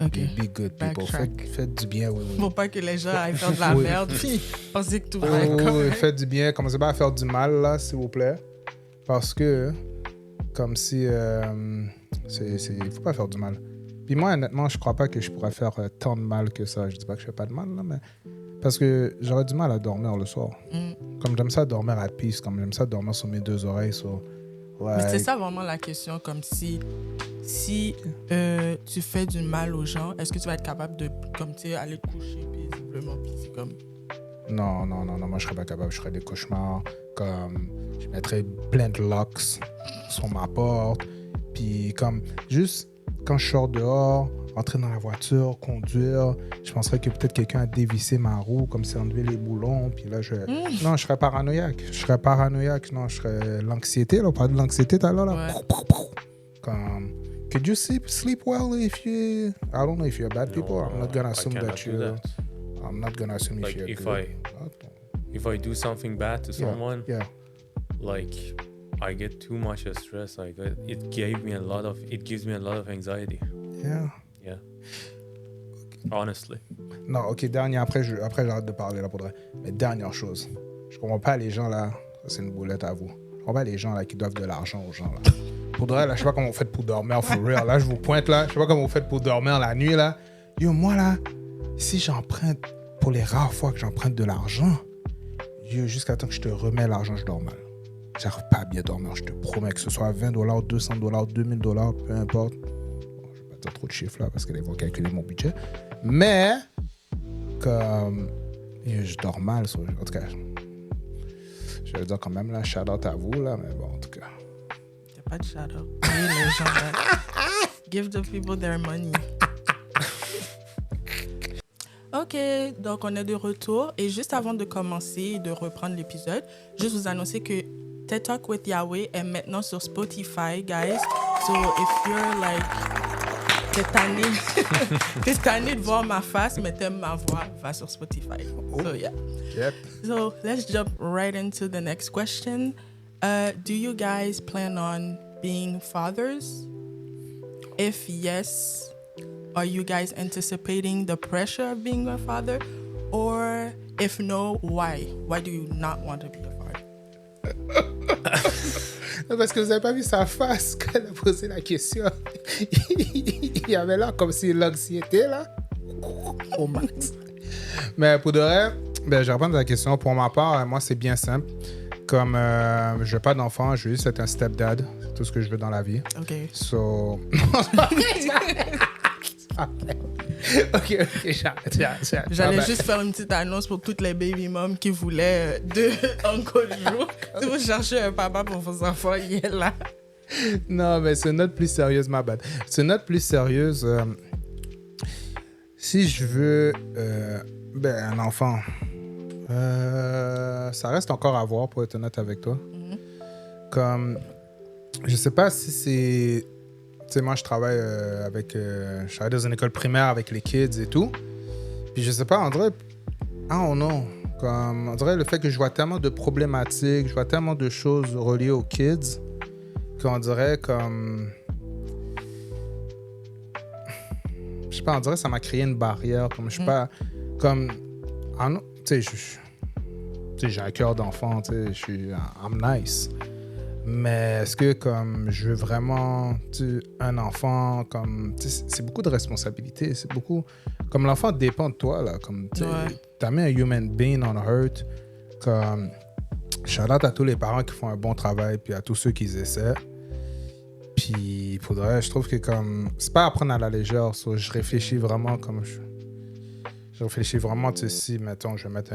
S1: Okay.
S2: Be good people. Faites du bien, oui.
S1: Faut pas que les gens aillent faire de la merde puis penser que tout va être correct.
S2: Faites du bien. Commencez pas à faire du mal, là, s'il vous plaît. Parce que, comme si... faut pas faire du mal. Puis moi, honnêtement, je crois pas que je pourrais faire tant de mal que ça. Je dis pas que je fais pas de mal, là, mais... Parce que j'aurais du mal à dormir le soir. Comme j'aime ça dormir à peace, comme j'aime ça dormir sur mes 2 oreilles.
S1: Mais c'est ça vraiment la question, comme si tu fais du mal aux gens, est-ce que tu vas être capable de, comme tu sais, aller te coucher paisiblement, puis c'est comme...
S2: Non, moi je serais pas capable, je ferais des cauchemars, comme je mettrais plein de locks sur ma porte, puis comme juste quand je sors dehors, rentrer dans la voiture, conduire. Je penserais que peut-être quelqu'un a dévissé ma roue, comme si on enlevé les boulons. Puis là, non, je serais paranoïaque. Non, je serais l'anxiété. Là, on parlait de l'anxiété tout à l'heure. Là. Ouais. Comme, could you sleep well if you... I don't know if you're bad people. I'm not gonna assume that you... I'm not gonna assume if you're good.
S3: If I do something bad to someone, like I get too much stress. Like it gives me a lot of anxiety. Yeah. Honestly.
S2: Non, ok, après j'arrête de parler là pour vrai. Mais dernière chose, je comprends pas les gens là, c'est une boulette à vous. Je comprends pas les gens là qui doivent de l'argent aux gens là. Pour de vrai, là, je sais pas comment vous faites pour dormir, for real. Là, je vous pointe là, je sais pas comment vous faites pour dormir la nuit là. Yo, moi là, si j'emprunte, pour les rares fois que j'emprunte de l'argent, jusqu'à temps que je te remets l'argent, je dors mal. J'arrive pas à bien dormir, je te promets, que ce soit $20, $200, $2000, peu importe. Bon, je vais pas dire trop de chiffres là parce qu'ils vont calculer mon budget. Mais, comme, je dors mal. En tout cas, je vais dire quand même là, shout out à vous là, mais bon, en tout cas.
S1: Il n'y a pas de shout out. Oui, les gens là. Give the people their money. Ok, donc on est de retour. Et juste avant de commencer et de reprendre l'épisode, juste vous annoncer que TED Talk with Yahweh est maintenant sur Spotify, guys. So if you're like, t'es tanné de voir ma face, mais t'aimes ma voix, va sur Spotify. So yeah.
S2: Yep.
S1: So let's jump right into the next question. Do you guys plan on being fathers? If yes, are you guys anticipating the pressure of being a father? Or if no, why? Why do you not want to be a father?
S2: Parce que vous n'avez pas vu sa face quand elle a posé la question. Il y avait là comme si l'anxiété là. Au max. Mais pour de vrai, je réponds à ta question. Pour ma part, moi c'est bien simple. Comme je veux pas d'enfant, je veux juste être un stepdad. C'est tout ce que je veux dans la vie.
S1: Ok.
S2: So... Ok, j'arrête.
S1: J'allais juste faire une petite annonce pour toutes les baby moms qui voulaient deux Uncle Drew. Si vous cherchez un papa pour vos enfants, il est là.
S2: Non, mais c'est une note plus sérieuse, ma bad. C'est une note plus sérieuse. Si je veux un enfant, ça reste encore à voir, pour être honnête avec toi. Mm-hmm. Comme, je sais pas si c'est... Tu sais, moi, je travaille je travaille dans une école primaire avec les kids et tout. Puis je sais pas, on dirait... Oh non. Comme, on dirait le fait que je vois tellement de problématiques, je vois tellement de choses reliées aux kids, qu'on dirait comme... Je sais pas, on dirait que ça m'a créé une barrière. Comme, je sais pas... Comme... Tu sais, j'ai un cœur d'enfant, tu sais, je suis... I'm nice. Mais est-ce que comme je veux vraiment un enfant comme c'est beaucoup de responsabilités, c'est beaucoup comme l'enfant dépend de toi là, comme t'as mis un human being on earth, comme shout out à tous les parents qui font un bon travail puis à tous ceux qui essaient. Puis il faudrait, je trouve que comme c'est pas à prendre à la légère, so, je réfléchis vraiment comme je réfléchis vraiment, tu sais, si mettons je vais mettre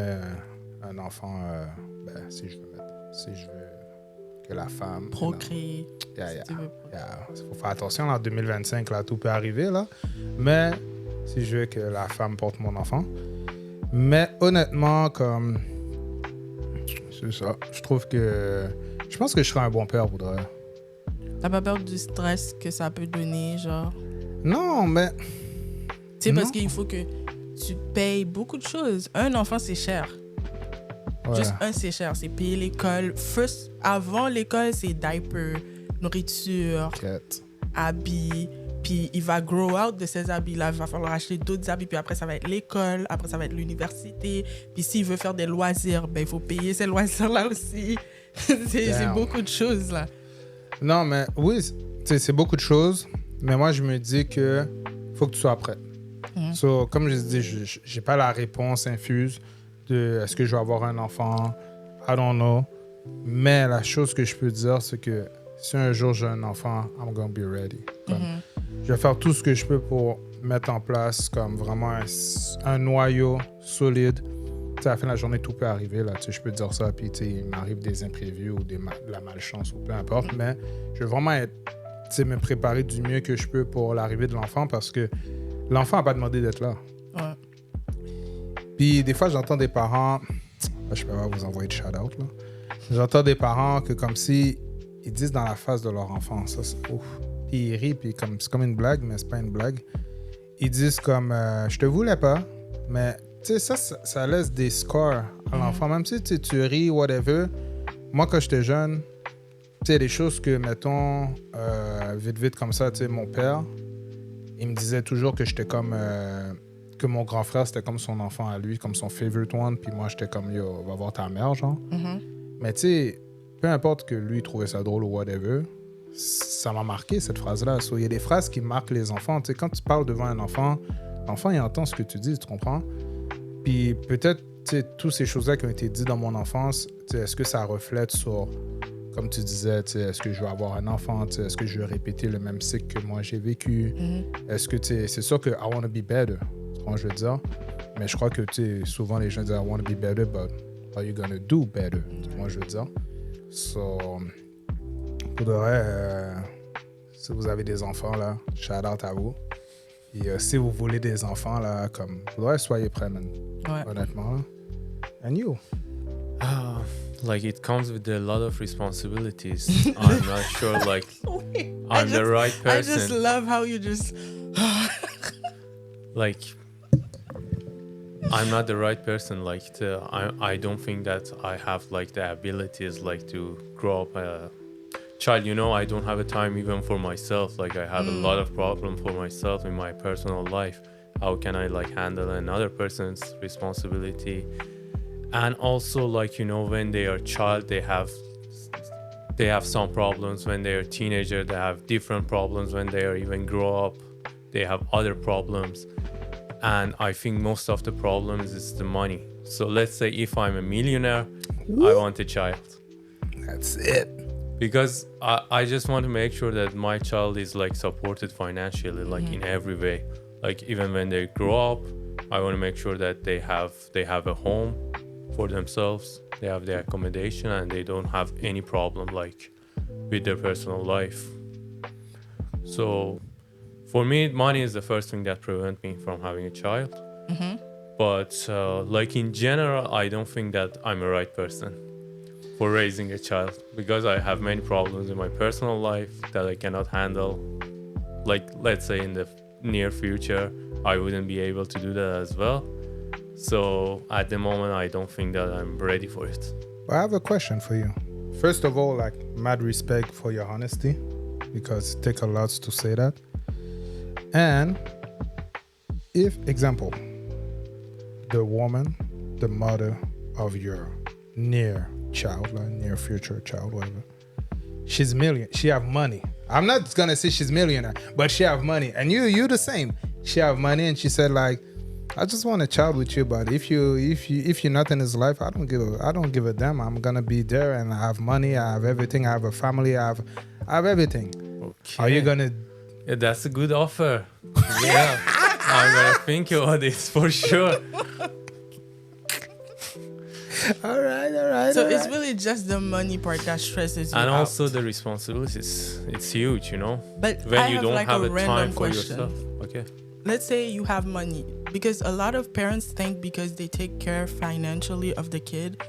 S2: un enfant si je veux que la femme...
S1: Procréer.
S2: Il faut faire attention, là, en 2025, là, tout peut arriver, là. Mais si je veux que la femme porte mon enfant. Mais honnêtement, comme... C'est ça. Je trouve que... Je pense que je serais un bon père, Boudra.
S1: T'as pas peur du stress que ça peut donner, genre?
S2: Non, mais...
S1: Tu sais, parce qu'il faut que tu payes beaucoup de choses. Un enfant, c'est cher. Ouais. Juste c'est cher. C'est payer l'école. Avant l'école, c'est diaper, nourriture, habits. Puis il va grow out de ces habits-là. Il va falloir acheter d'autres habits. Puis après, ça va être l'école. Après, ça va être l'université. Puis s'il veut faire des loisirs, il faut payer ces loisirs-là aussi. c'est beaucoup de choses, là.
S2: Non, mais oui, c'est beaucoup de choses. Mais moi, je me dis que faut que tu sois prêt. So, comme je dis, je n'ai pas la réponse infuse de est-ce que je vais avoir un enfant. I don't know. Mais la chose que je peux dire, c'est que si un jour j'ai un enfant, I'm gonna be ready. Je vais faire tout ce que je peux pour mettre en place comme vraiment un noyau solide. À la fin de la journée, tout peut arriver. Là, je peux dire ça, puis il m'arrive des imprévus ou de la malchance ou peu importe. Mais je veux vraiment me préparer du mieux que je peux pour l'arrivée de l'enfant parce que l'enfant n'a pas demandé d'être là.
S1: Ouais.
S2: Puis des fois, j'entends des parents, je ne peux pas vous envoyer de shout-out, là. J'entends des parents que comme si ils disent dans la face de leur enfant, ça c'est ouf. Puis ils rient, puis c'est comme une blague, mais c'est pas une blague. Ils disent comme, je te voulais pas, mais tu sais, ça laisse des scores à l'enfant. Même si tu ris, whatever. Moi, quand j'étais jeune, tu sais, des choses que, mettons, vite comme ça, tu sais, mon père, il me disait toujours que j'étais comme... que mon grand frère, c'était comme son enfant à lui, comme son favorite one, puis moi, j'étais comme, yo, va voir ta mère, genre. Mais tu sais, peu importe que lui trouvait ça drôle ou whatever, ça m'a marqué, cette phrase-là. So, il y a des phrases qui marquent les enfants. Tu sais, quand tu parles devant un enfant, l'enfant, il entend ce que tu dis, tu comprends? Puis peut-être, tu sais, toutes ces choses-là qui ont été dites dans mon enfance, tu sais, est-ce que ça reflète sur... Comme tu disais, est-ce que je veux avoir un enfant? Est-ce que je veux répéter le même cycle que moi j'ai vécu? Est-ce que c'est sûr que I want to be better, je veux dire. Mais je crois que souvent les gens disent I want to be better, but are you gonna do better? Moi je veux dire. So, pour de vrai, si vous avez des enfants là, shout out à vous. Et si vous voulez des enfants là, comme pour de vrai, soyez prêts, man.
S1: Ouais.
S2: Honnêtement. Là. And you?
S3: Like it comes with a lot of responsibilities. I'm not sure like I'm the right person.
S1: I just love how you just
S3: like I'm not the right person like I don't think that I have like the abilities like to grow up a child, you know. I don't have a time even for myself. Like I have a lot of problems for myself in my personal life. How can I like handle another person's responsibility? And also, like, you know, when they are child, they have some problems. When they are teenager, they have different problems. When they are even grow up, they have other problems. And I think most of the problems is the money. So let's say if I'm a millionaire, I want a child.
S2: That's it.
S3: Because I just want to make sure that my child is like supported financially, like in every way. Like even when they grow up, I want to make sure that they have a home for themselves, they have their accommodation, and they don't have any problem like with their personal life. So for me, money is the first thing that prevents me from having a child. But like in general, I don't think that I'm a right person for raising a child, because I have many problems in my personal life that I cannot handle. Like let's say in the near future, I wouldn't be able to do that as well. So at the moment, I don't think that I'm ready for it.
S2: I have a question for you. First of all, like, mad respect for your honesty, because it takes a lot to say that. And if, example, the woman, the mother of your near child, like near future child, whatever, she have money. I'm not gonna say she's millionaire, but she have money. And you the same. She have money, and she said like, I just want a child with you, but if you're not in his life, I don't give a damn. I'm gonna be there, and I have money, I have everything, I have a family, I have everything.
S3: Okay.
S2: Are you gonna?
S3: Yeah, that's a good offer. Yeah, I'm gonna think about it for sure.
S2: All right.
S1: So it's really just the money part that stresses you
S3: And
S1: out.
S3: also the responsibilities. It's huge, you know.
S1: But
S3: when
S1: I
S3: you
S1: have
S3: don't
S1: like
S3: have
S1: a
S3: a
S1: random
S3: time for
S1: question.
S3: yourself. Okay.
S1: Let's say you have money, because a lot of parents think because they take care financially of the kid,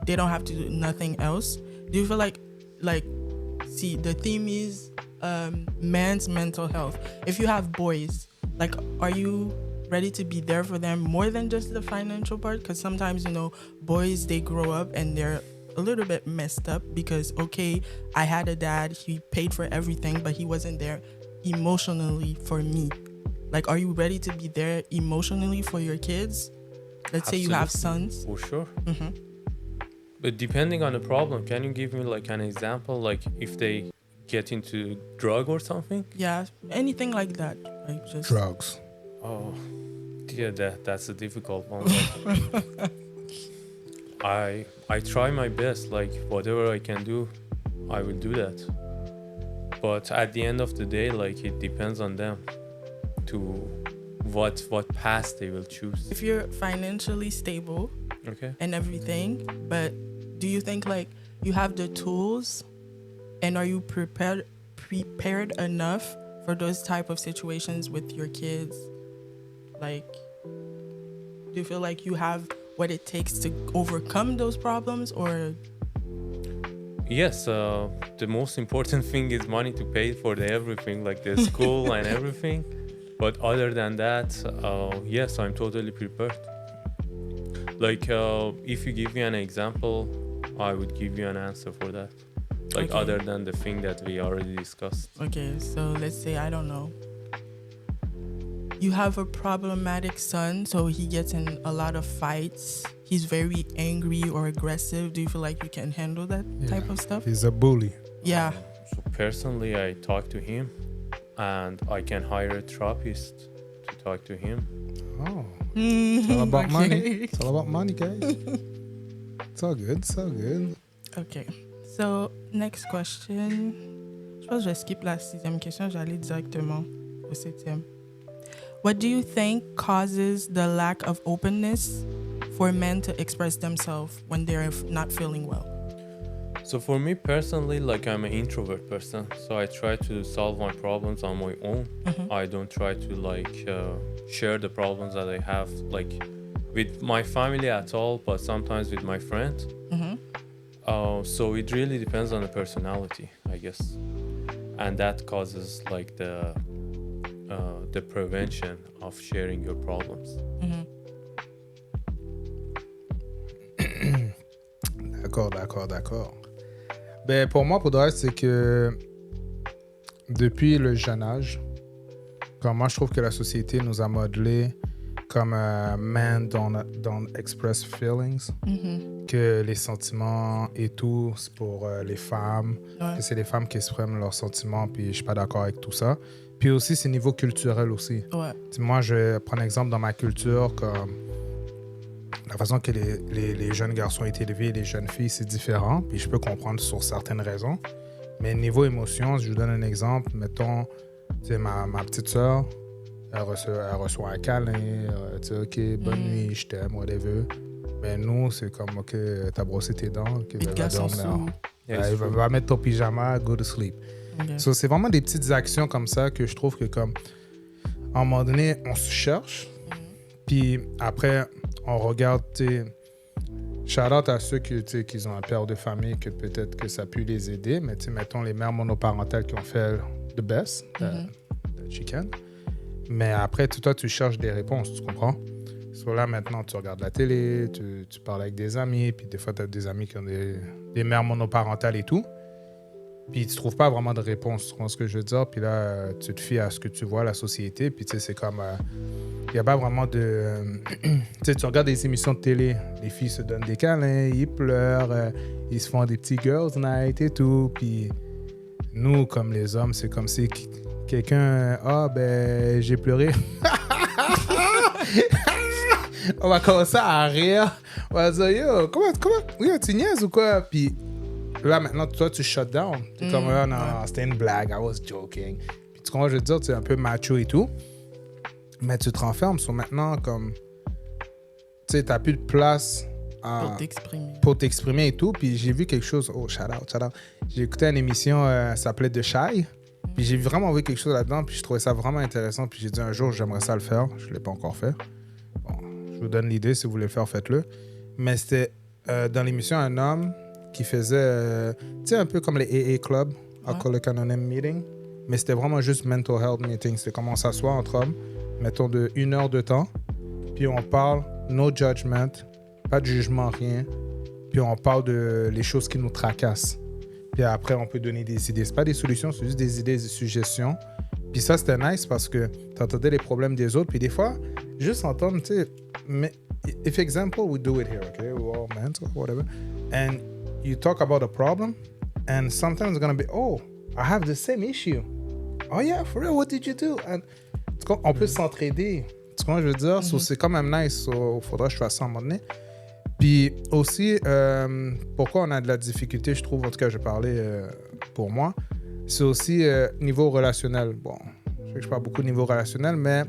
S1: they don't have to do nothing else. Do you feel like see, the theme is man's mental health. If you have boys, like, are you ready to be there for them more than just the financial part? Because sometimes, you know, boys, they grow up and they're a little bit messed up because, okay, I had a dad, he paid for everything, but he wasn't there emotionally for me. Like, are you ready to be there emotionally for your kids? Let's say you have sons.
S3: For sure. But depending on the problem, can you give me like an example? Like if they get into drug or something?
S1: Yeah, anything like that. Like just
S2: Drugs.
S3: Oh, yeah, that's a difficult one. Like, I try my best. Like whatever I can do, I will do that. But at the end of the day, like it depends on them to what path they will choose.
S1: If you're financially stable,
S3: Okay.
S1: and everything, but do you think like you have the tools, and are you prepared enough for those type of situations with your kids? Like, do you feel like you have what it takes to overcome those problems, or?
S3: Yes, the most important thing is money to pay for everything, like the school and everything. But other than that, yes, I'm totally prepared. Like, if you give me an example, I would give you an answer for that. Like, other than the thing that we already discussed.
S1: Okay, so let's say, I don't know, you have a problematic son, so he gets in a lot of fights. He's very angry or aggressive. Do you feel like you can handle that type of stuff?
S2: He's a bully.
S1: Yeah.
S3: So personally, I talk to him, and I can hire a therapist to talk to him.
S2: Oh, it's all about money. It's all about money, guys. It's all good. It's all good.
S1: Okay. So, next question. Je pense que je vais skip la 6e question. J'allais directement au 7e. What do you think causes the lack of openness for men to express themselves when they're not feeling well?
S3: So for me personally, like, I'm an introvert person, so I try to solve my problems on my own. I don't try to like share the problems that I have like with my family at all, but sometimes with my friends. So it really depends on the personality, I guess, and that causes like the prevention of sharing your problems.
S2: D'accord. Ben, pour moi, pour de vrai, c'est que depuis le jeune âge, comme moi, je trouve que la société nous a modelé comme men don't express feelings, que les sentiments et tout, c'est pour les femmes, que c'est les femmes qui expriment leurs sentiments, puis je suis pas d'accord avec tout ça. Puis aussi, c'est niveau culturel aussi. Moi, je prends un exemple dans ma culture, comme la façon que les jeunes garçons étaient élevés et les jeunes filles, c'est différent. Puis je peux comprendre sur certaines raisons. Mais niveau émotion, je vous donne un exemple. Mettons, ma petite sœur, elle reçoit un câlin. Tu sais, OK, bonne nuit, je t'aime, whatever. Ben nous, c'est comme, OK, t'as brossé tes dents. OK, va dormir. Va mettre ton pyjama, go to sleep. So, c'est vraiment des petites actions comme ça que je trouve que, comme, à un moment donné, on se cherche. Puis après, on regarde, shout-out à ceux qui ont un père de famille, que peut-être que ça a pu les aider, mais mettons les mères monoparentales qui ont fait the best, that she can. Mais après, toi, tu cherches des réponses, tu comprends? So là, maintenant, tu regardes la télé, tu parles avec des amis, puis des fois, tu as des amis qui ont des mères monoparentales et tout. Puis tu trouves pas vraiment de réponse, tu comprends ce que je veux dire? Puis là, tu te fies à ce que tu vois, la société, puis tu sais, c'est comme... Il n'y a pas vraiment de... tu regardes des émissions de télé, les filles se donnent des câlins, ils pleurent, ils se font des petits girls' night et tout. Puis nous, comme les hommes, c'est comme si quelqu'un... ben, j'ai pleuré. On va commencer à rire. On va dire, yo, comment, tu niaises ou quoi? Puis là, maintenant, toi, tu shut down. T'es comme, non, c'était une blague, I was joking. Puis tu comprends, je veux dire, tu es un peu macho et tout. Mais tu te renfermes sur maintenant comme... Tu sais, t'as plus de place pour t'exprimer et tout. Puis j'ai vu quelque chose... Oh, shout out. J'ai écouté une émission, ça s'appelait The Shy. Puis j'ai vraiment vu quelque chose là-dedans. Puis je trouvais ça vraiment intéressant. Puis j'ai dit un jour, j'aimerais ça le faire. Je ne l'ai pas encore fait. Bon, je vous donne l'idée. Si vous voulez le faire, faites-le. Mais c'était dans l'émission un homme qui faisait... tu sais, un peu comme les AA Club, Alcoholic Anonymous Meeting. Mais c'était vraiment juste mental health meeting. C'était comment s'asseoir entre hommes. Mettons de 1 heure de temps, puis on parle, no judgment, pas de jugement, rien, puis on parle de les choses qui nous tracassent. Puis après, on peut donner des idées. C'est pas des solutions, c'est juste des idées, des suggestions. Puis ça, c'était nice parce que tu entendais les problèmes des autres, puis des fois, juste entendre, tu sais, mais if example, we do it here, okay? We're all men, or whatever. And you talk about a problem, and sometimes it's gonna be, oh, I have the same issue. Oh yeah, for real, what did you do? And on peut s'entraider. Tu comprends, je veux dire? So, c'est quand même nice. Il faudra que je fasse ça à un moment donné. Puis aussi, pourquoi on a de la difficulté, je trouve, en tout cas, je vais parler pour moi, c'est aussi niveau relationnel. Bon, je sais que je parle beaucoup de niveau relationnel, mais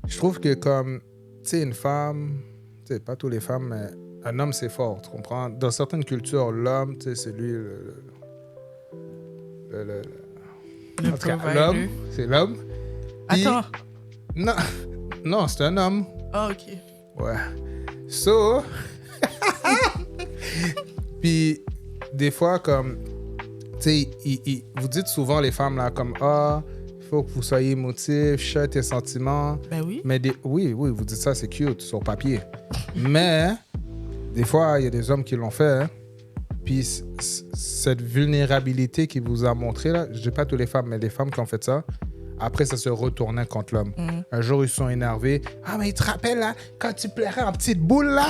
S2: je trouve que comme, tu sais, une femme, tu sais, pas toutes les femmes, mais un homme, c'est fort, tu comprends? Dans certaines cultures, l'homme, tu sais, c'est lui en tout cas, l'homme, c'est l'homme.
S1: Attends.
S2: Non, Non, c'est un homme.
S1: Ah, ok.
S2: Ouais. So. Puis, des fois, comme. Tu sais, vous dites souvent, les femmes, là, comme ah, il faut que vous soyez émotifs, share tes sentiments.
S1: Ben oui.
S2: Mais oui, vous dites ça, c'est cute sur papier. Mais, des fois, il y a des hommes qui l'ont fait. Hein. Puis, cette vulnérabilité qu'il vous a montrée, là, je dis pas toutes les femmes, mais les femmes qui ont fait ça, après, ça se retournait contre l'homme. Un jour, ils se sont énervés. Ah, mais il te rappelle, là, quand tu pleurais en petite boule, là,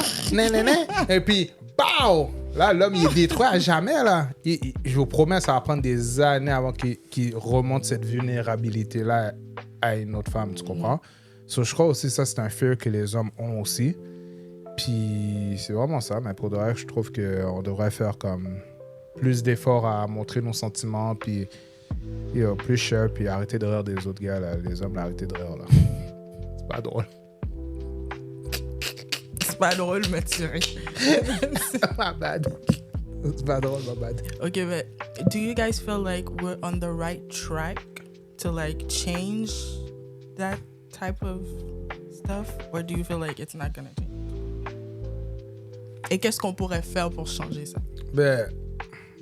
S2: et puis, BAO! Là, l'homme, il est détruit à jamais, là. Je vous promets, ça va prendre des années avant qu'il remonte cette vulnérabilité-là à une autre femme, tu comprends? So, je crois aussi ça, c'est un fear que les hommes ont aussi. Puis, c'est vraiment ça. Mais pour de vrai, je trouve qu'on devrait faire comme plus d'efforts à montrer nos sentiments, puis plus cher, puis arrêter de rire des autres gars, là. Les hommes, là, arrêtez de rire, là. C'est pas drôle.
S1: C'est pas drôle, mais tu ris.
S2: My bad. C'est pas drôle, my bad.
S1: Okay, but do you guys feel like we're on the right track to like change that type of stuff, or do you feel like it's not gonna change? Et qu'est-ce qu'on pourrait faire pour changer ça?
S2: Ben,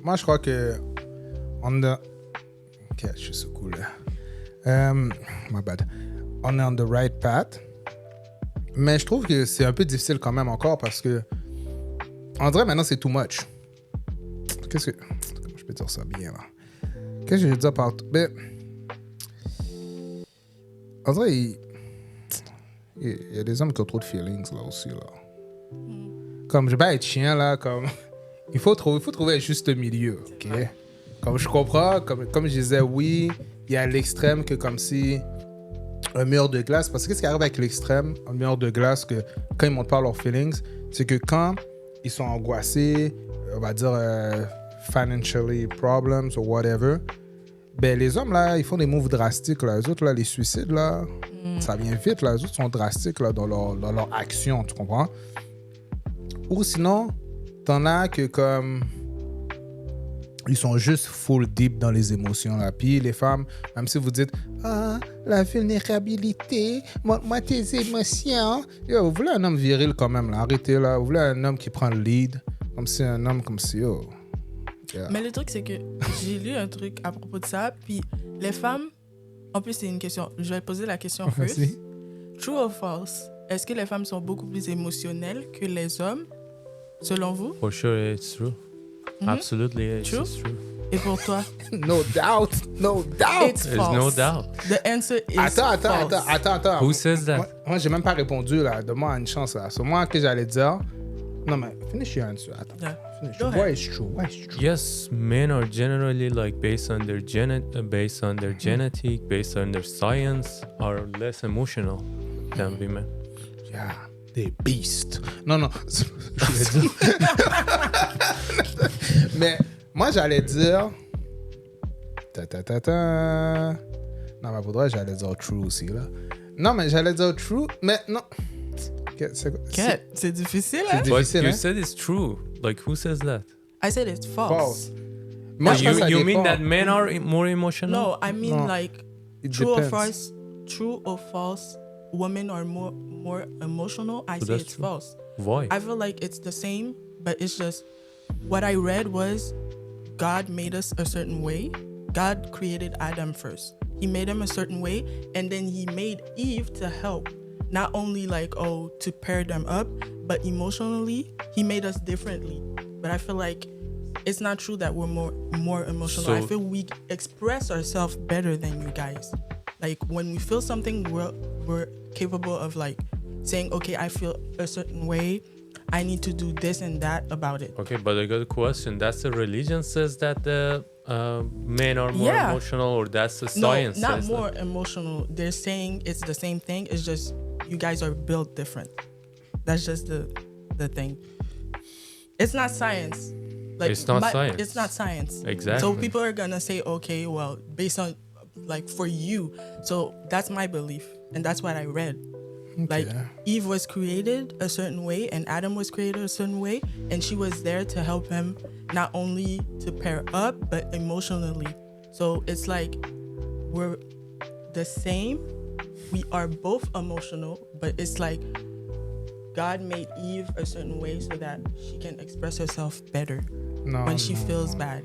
S2: moi, je crois que on a... Ok, je suis sous cool, là. My bad. On est on the right path. Mais je trouve que c'est un peu difficile quand même encore parce que on dirait maintenant c'est too much. Comment je peux dire ça bien, là? Qu'est-ce que je veux dire par... Ben, on dirait il y a des hommes qui ont trop de feelings, là, aussi, là. Comme, je vais pas être chien, là, comme... Il faut trouver un juste milieu, ok? Comme je comprends, comme je disais, oui, il y a l'extrême que comme si un mur de glace, parce que qu'est-ce qui arrive avec l'extrême, un mur de glace, que quand ils montrent pas leurs feelings, c'est que quand ils sont angoissés, on va dire financially problems or whatever, ben les hommes, là, ils font des moves drastiques, là. Les autres, là, les suicides, là, ça vient vite, là. Les autres sont drastiques, là, dans leur action, tu comprends? Ou sinon, t'en as que comme... Ils sont juste full deep dans les émotions, là. Puis les femmes, même si vous dites « Ah, la vulnérabilité, montre-moi tes émotions. » Yo, vous voulez un homme viril quand même, là. Arrêtez, là. Vous voulez un homme qui prend le lead. Comme si un homme comme si... Oh. Yeah.
S1: Mais le truc, c'est que j'ai lu un truc à propos de ça. Puis les femmes... En plus, c'est une question... Je vais poser la question first. True or false? Est-ce que les femmes sont beaucoup plus émotionnelles que les hommes, selon vous?
S3: For sure, it's true. Absolutely, it's true.
S1: Et pour toi?
S2: No doubt. No doubt.
S1: It's
S3: There's
S1: false.
S3: no doubt.
S1: The answer is
S2: Attends.
S3: Who says that?
S2: Moi, j'ai même pas répondu, là. Donne-moi une chance, là. C'est moi que j'allais dire... Non, mais finish your answer. Attends.
S1: Yeah.
S2: Finish.
S1: Go
S2: Why
S1: ahead.
S2: it's true? Why it's true?
S3: Yes, men are generally like based on their genetic, based on their science, are less emotional than women.
S2: Yeah, des beasts. Non. Je dire. Mais moi, j'allais dire... Non, mais pour vrai, j'allais dire true aussi, là. Non, mais j'allais dire true, mais non.
S1: C'est difficile, hein?
S2: C'est
S3: But
S2: difficile,
S3: you
S2: hein?
S3: said it's true. Like, who says that?
S1: I said it's false.
S2: False. Moi, je pense que ça
S3: You mean
S2: dépend.
S3: that men are more emotional?
S1: No, I mean
S2: No.
S1: like
S2: It
S1: true or
S2: depends.
S1: false, women are more emotional. I
S3: So
S1: say
S3: that's
S1: it's
S3: true.
S1: false.
S3: Why?
S1: I feel like it's the same, but it's just what I read was God made us a certain way. God created Adam first. He made him a certain way, and then he made Eve to help. Not only like, oh, to pair them up, but emotionally, he made us differently. But I feel like it's not true that we're more emotional.
S3: So-
S1: I feel we express ourselves better than you guys. Like when we feel something, we're capable of like saying, okay, I feel a certain way. I need to do this and that about it.
S3: Okay, but I got a question. That's the religion says that the men are more
S1: Yeah.
S3: emotional, or that's the
S1: No,
S3: science
S1: not
S3: says
S1: more
S3: that?
S1: emotional. They're saying it's the same thing. It's just you guys are built different. That's just the thing. It's not science. Like
S3: It's not science.
S1: It's not science.
S3: Exactly.
S1: So people are gonna say, okay, well, based on like for you. So that's my belief, and that's what I read. Like Eve was created a certain way and Adam was created a certain way, and she was there to help him not only to pair up but emotionally. So it's like we're the same we are both emotional, but it's like God made Eve a certain way so that she can express herself better when she feels bad.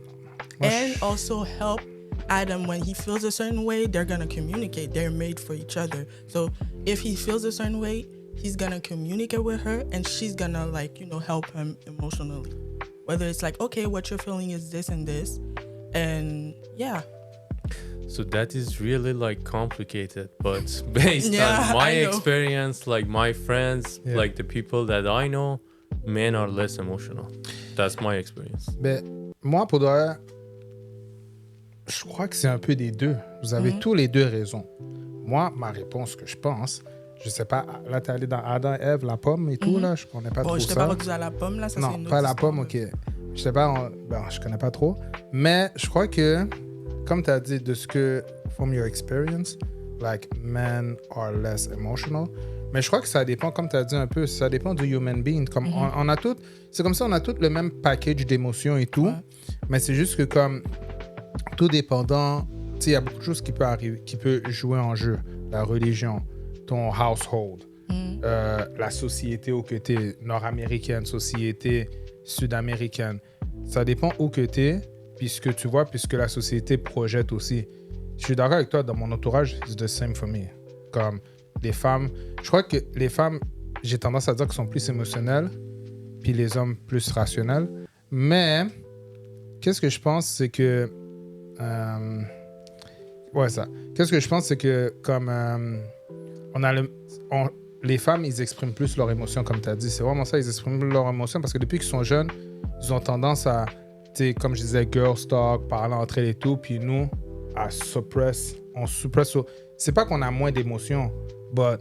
S1: And also help Adam when he feels a certain way, they're going to communicate. They're made for each other. So if he feels a certain way, he's going to communicate with her and she's going to like, you know, help him emotionally. Whether it's like, okay, what you're feeling is this and this. And yeah.
S3: So that is really like complicated, but based on my experience, like my friends, like the people that I know, men are less emotional. That's my experience.
S2: Ben, moi, pour de vrai, je crois que c'est un peu des deux. Vous avez tous les deux raison. Moi, ma réponse que je pense, je sais pas, là, t'es allé dans Adam, Ève, la pomme et tout, là, je connais pas trop ça.
S1: Je t'ai pas rendu à la pomme, là, ça
S2: non,
S1: c'est une autre
S2: pas la
S1: histoire,
S2: pomme, ok. Je sais pas, je connais pas trop. Mais je crois que, comme tu as dit, de ce que, from your experience, like, men are less emotional. Mais je crois que ça dépend, comme tu as dit un peu, ça dépend du human being. Comme on a tout, c'est comme ça, on a tout le même package d'émotions et tout. Mais c'est juste que, comme, tout dépendant, tu sais, il y a beaucoup de choses qui peuvent arriver, qui peuvent jouer en jeu. La religion, ton household, la société où que tu es, nord-américaine, société sud-américaine. Ça dépend où que tu es, puisque tu vois, puisque la société projette aussi. Je suis d'accord avec toi, dans mon entourage, c'est the same for me. Comme les femmes, je crois que les femmes, j'ai tendance à dire qu'elles sont plus émotionnelles, puis les hommes plus rationnels. Mais, qu'est-ce que je pense, c'est que... Qu'est-ce que je pense, c'est que comme les femmes, ils expriment plus leurs émotions, comme tu as dit. C'est vraiment ça, ils expriment leurs émotions parce que depuis qu'ils sont jeunes, ils ont tendance à, tu sais, comme je disais, girl talk, parler entre elles et tout, puis nous, on suppress. C'est pas qu'on a moins d'émotions, but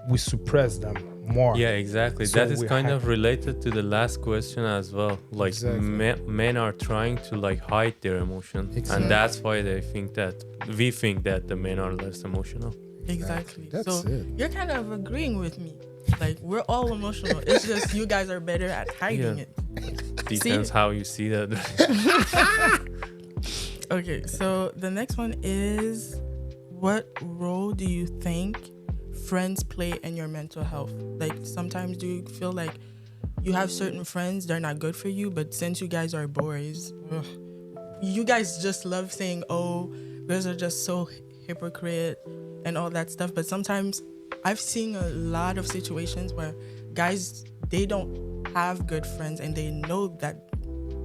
S2: we suppress them more.
S3: Yeah, exactly. So that is kind of related to the last question as well. Like men are trying to like hide their emotion, and that's why we think that the men are less emotional.
S1: Exactly. So you're kind of agreeing with me. Like we're all emotional. It's just you guys are better at hiding it.
S3: Depends how you see that.
S1: Okay, so the next one is, what role do you think friends play in your mental health? Like sometimes do you feel like you have certain friends, they're not good for you, but since you guys are boys, you guys just love saying, oh, girls are just so hypocrite and all that stuff. But sometimes I've seen a lot of situations where guys, they don't have good friends and they know that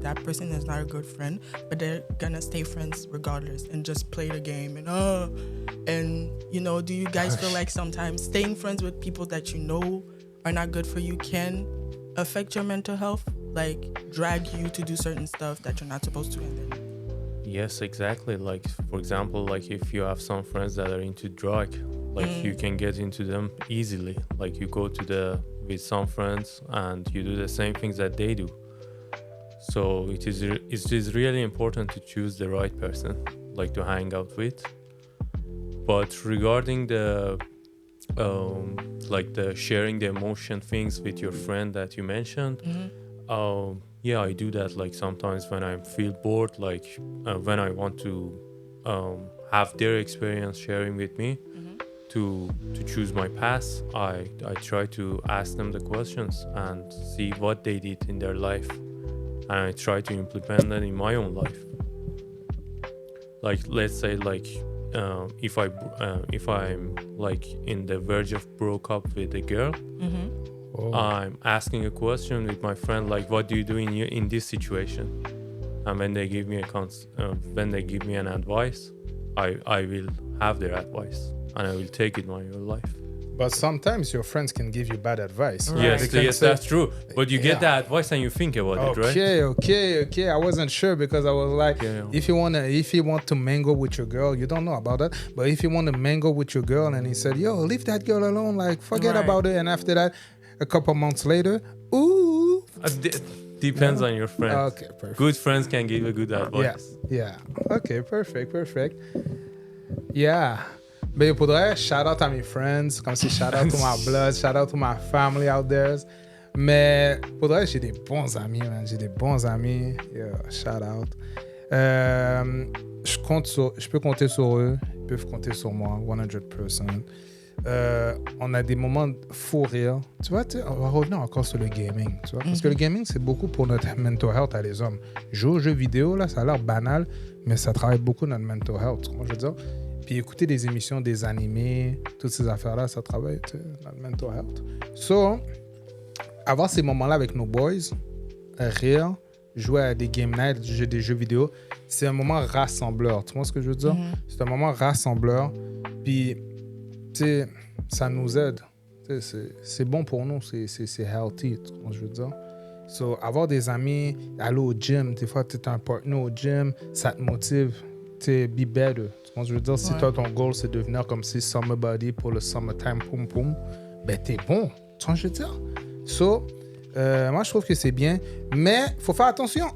S1: that person is not a good friend, but they're gonna stay friends regardless and just play the game and you know, do you guys feel like sometimes staying friends with people that you know are not good for you can affect your mental health, like drag you to do certain stuff that you're not supposed to? And then
S3: yes, exactly. Like for example, like if you have some friends that are into drug, like you can get into them easily. Like you go with some friends and you do the same things that they do. So it is really important to choose the right person, like to hang out with. But regarding the like the sharing the emotion things with your friend that you mentioned, yeah, I do that. Like sometimes when I feel bored, like when I want to have their experience sharing with me, to choose my path, I try to ask them the questions and see what they did in their life. And I try to implement that in my own life. Like let's say, like if I'm like in the verge of broke up with a girl, I'm asking a question with my friend, like, what do you do in this situation? And when they give me an advice, I will have their advice and I will take it in my own life.
S2: But sometimes your friends can give you bad advice.
S3: Right? Yes, that's true. But you get that advice and you think about it, right?
S2: Okay. I wasn't sure because I was like, if you want to mingle with your girl, you don't know about that. But if you want to mingle with your girl and he said, yo, leave that girl alone, like forget about it. And after that, a couple months later, ooh.
S3: Depends on your friend.
S2: Okay, perfect.
S3: Good friends can give you good advice.
S2: Yeah. Okay, perfect. Yeah. Mais pour de vrai, shout out à mes friends, comme si shout out to my blood, shout out to my family out there. Mais pour de vrai, j'ai des bons amis, man. Yeah, shout out. Je peux compter sur eux, ils peuvent compter sur moi, 100%. on a des moments fou rire. Tu vois, on va revenir encore sur le gaming. Tu vois, parce que le gaming, c'est beaucoup pour notre mental health à les hommes. Jouer aux jeux vidéo, là, ça a l'air banal, mais ça travaille beaucoup notre mental health. Moi, je veux dire. Puis écouter des émissions, des animés, toutes ces affaires-là, ça travaille notre mental health. So, avoir ces moments-là avec nos boys, rire, jouer à des game nights, des jeux vidéo, c'est un moment rassembleur. Tu vois ce que je veux dire? C'est un moment rassembleur. Puis, tu sais, ça nous aide. C'est bon pour nous, c'est healthy, tu vois ce que je veux dire? So, avoir des amis, aller au gym, des fois, tu es un partner au gym, ça te motive, tu sais, be better. Tu vois ce que je veux dire? Si toi, ton goal, c'est de devenir comme si summer body pour le summertime, poum poum, ben, t'es bon. Tu vois ce que je veux dire? So, moi, je trouve que c'est bien, mais il faut faire attention.